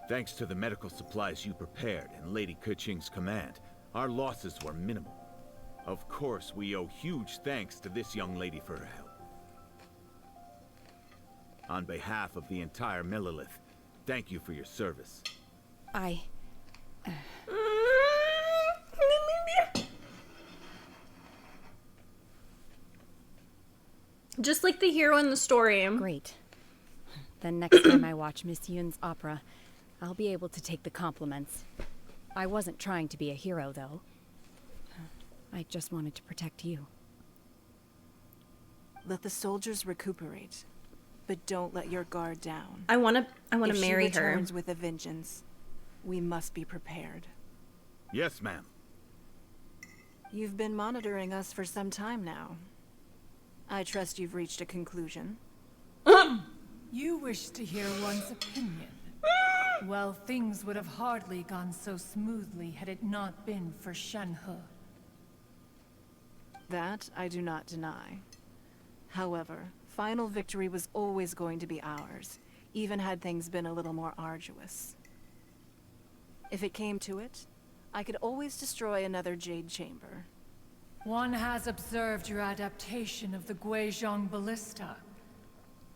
Thanks to the medical supplies you prepared and Lady Keqing's command, our losses were minimal. Of course, we owe huge thanks to this young lady for her help. On behalf of the entire Millilith, thank you for your service. Just like the hero in the story. Great. Then next time I watch Miss Yun's opera, I'll be able to take the compliments. I wasn't trying to be a hero, though. I just wanted to protect you. Let the soldiers recuperate, but don't let your guard down. I want to marry her. If she returns with a vengeance, we must be prepared. Yes, ma'am. You've been monitoring us for some time now. I trust you've reached a conclusion. You wish to hear one's opinion. Well, things would have hardly gone so smoothly had it not been for Shenhe. That I do not deny. However, final victory was always going to be ours, even had things been a little more arduous. If it came to it, I could always destroy another Jade Chamber. One has observed your adaptation of the Guizhong Ballista.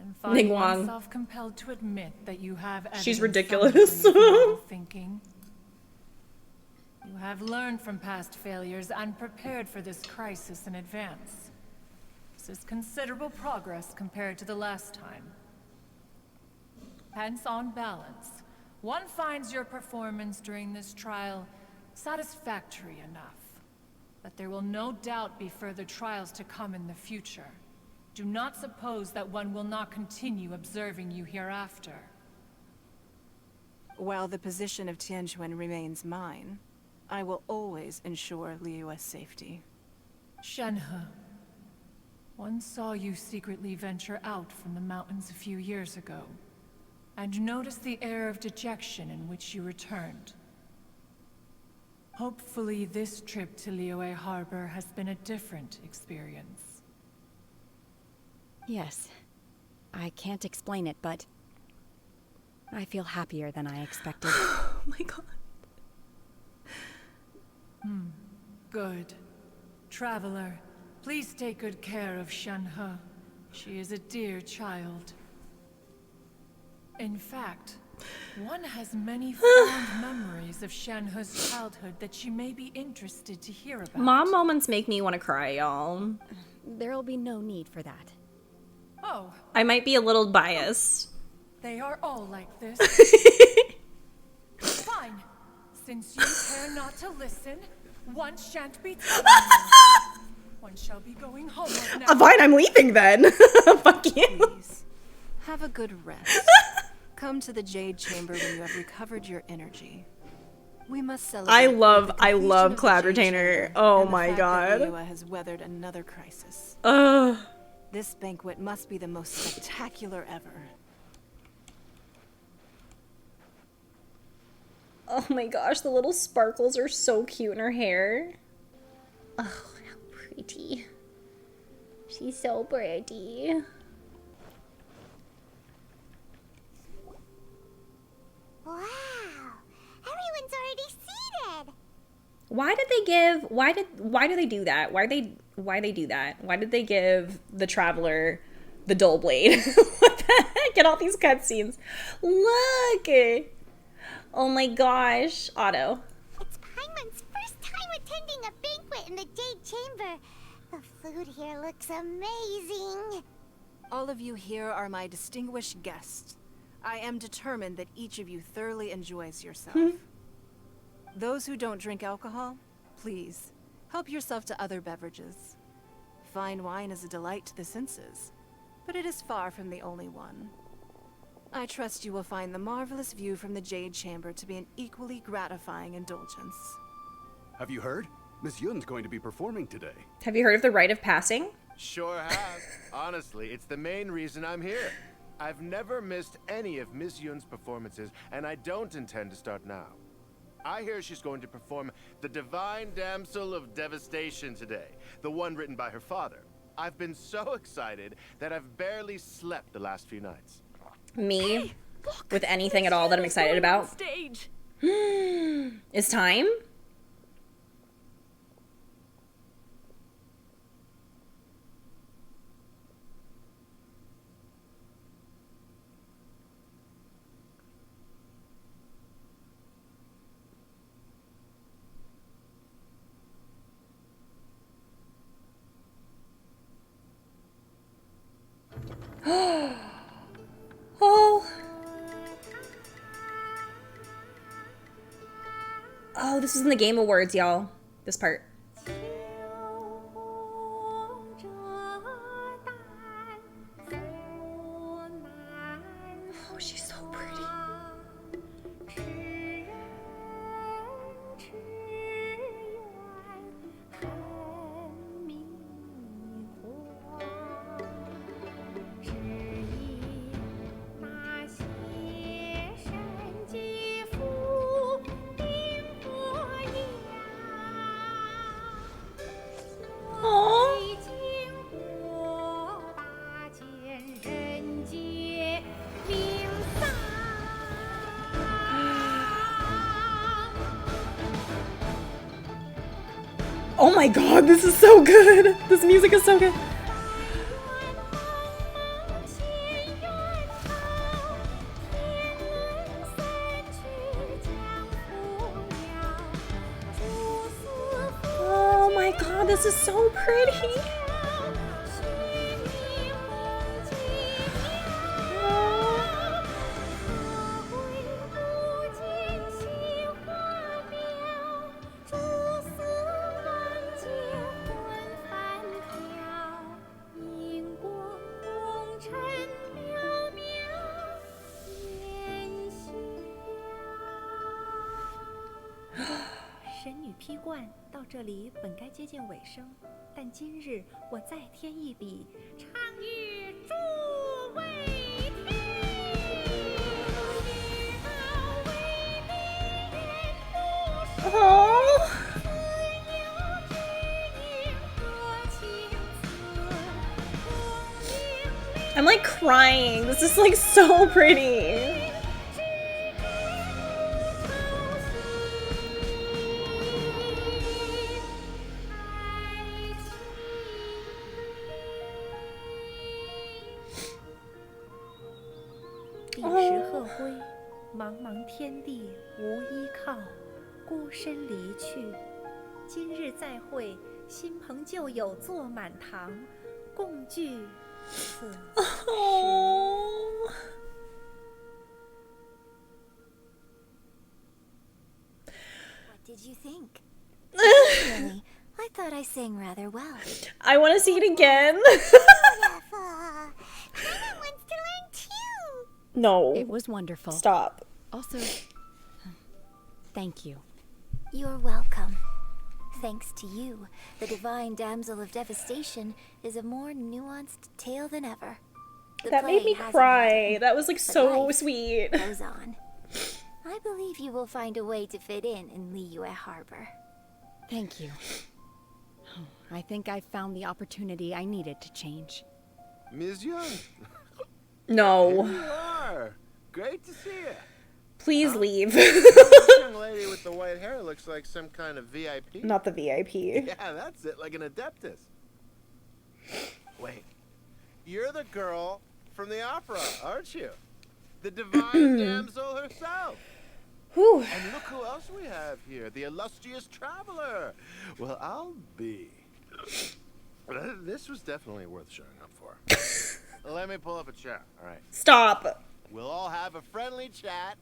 And find Ningguang. oneself compelled to admit that you have She's evidence ridiculous. solidly of wrong thinking. You have learned from past failures and prepared for this crisis in advance. This is considerable progress compared to the last time. Hence, on balance, one finds your performance during this trial satisfactory enough. But there will no doubt be further trials to come in the future. Do not suppose that one will not continue observing you hereafter. While the position of Tianquan remains mine, I will always ensure Liyue's safety. Shenhe, one saw you secretly venture out from the mountains a few years ago, and noticed the air of dejection in which you returned. Hopefully this trip to Liyue Harbor has been a different experience. Yes. I can't explain it, but I feel happier than I expected. Oh my god. Good. Traveler, please take good care of Shenhe. She is a dear child. In fact, one has many fond memories of Shenhe's childhood that she may be interested to hear about. Mom moments make me want to cry, y'all. There'll be no need for that. Oh, I might be a little biased. they are all like this. Fine. Since you care not to listen, one shan't be telling you. One shall be going homeward now. Fine, I'm leaving then. Fuck you. Please, have a good rest. Come to the Jade Chamber when you have recovered your energy. We must celebrate. I love the completion of the Cloud Jade Retainer. Chamber Oh and the my fact god. that Liyue has weathered another crisis. This banquet must be the most spectacular ever. Oh my gosh, the little sparkles are so cute in her hair. Oh, how pretty. She's so pretty. Wow, everyone's already seated. Why do they do that? Why do that? Why did they give the traveler the dull blade? What the heck? Get all these cutscenes. Look! Oh my gosh, Otto. It's Paimon's first time attending a banquet in the Jade Chamber. The food here looks amazing. All of you here are my distinguished guests. I am determined that each of you thoroughly enjoys yourself. Those who don't drink alcohol, please, help yourself to other beverages. Fine wine is a delight to the senses, but it is far from the only one. I trust you will find the marvelous view from the Jade Chamber to be an equally gratifying indulgence. Have you heard? Miss Yun's going to be performing today. Have you heard of the rite of passing? Sure have. Honestly, it's the main reason I'm here. I've never missed any of Miss Yun's performances, and I don't intend to start now. I hear she's going to perform The Divine Damsel of Devastation today, the one written by her father. I've been so excited that I've barely slept the last few nights. Me? With anything at all that I'm excited about? Stage. It's time? Oh, this is in the Game Awards, y'all. This part. Oh, she's so pretty. Oh my god, this is so good! This music is so good! this is so pretty. Oh. I'm like crying. This is like so pretty. What did you think? Really, I thought I sang rather well. I want to see it again. No. It was wonderful. Stop. Also, thank you. You're welcome. Thanks to you, the Divine Damsel of Devastation is a more nuanced tale than ever. That made me cry. That was like so sweet. Goes on. I believe you will find a way to fit in Liyue Harbor. Thank you. I think I found the opportunity I needed to change. Ms. Young. No. Here you are. Great to see you. Please leave. This young lady with the white hair looks like some kind of VIP. Not the VIP. Yeah, that's it, like an adeptus. Wait, you're the girl from the opera, aren't you? The divine damsel herself. Whew. And look who else we have here, the illustrious traveler. Well, I'll be. This was definitely worth showing up for. Let me pull up a chair, all right? Stop. We'll all have a friendly chat,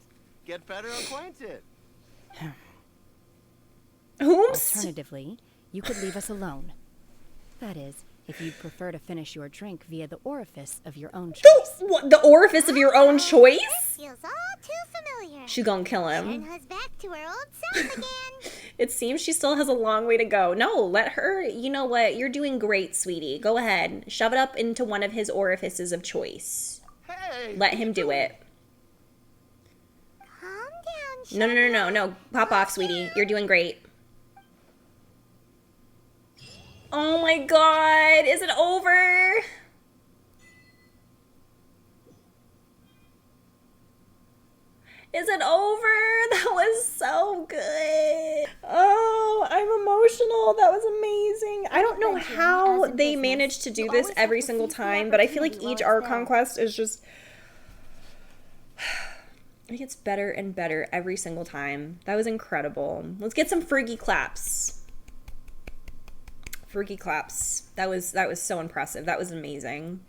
get better acquainted. Alternatively, you could leave us alone. That is, if you'd prefer to finish your drink via the orifice of your own choice. The orifice of your own choice? Feels all too familiar. She gonna kill him. Shenhua's back to her old self again. It seems she still has a long way to go. No, let her. You know what? You're doing great, sweetie. Go ahead. Shove it up into one of his orifices of choice. Hey, let him do it. Calm down, No, no, no, no, no. Pop off, sweetie. You're doing great. Oh my god. Is it over? Is it over? That was so good. Oh, I'm emotional. That was amazing. I don't know how they managed to do this every single time, but I feel like each Archon Quest is just... It gets better and better every single time. That was incredible. Let's get some Froogie claps. Froogie claps. That was so impressive. That was amazing.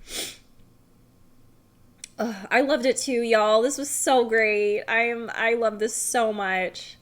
Ugh, I loved it too, y'all. This was so great. I love this so much.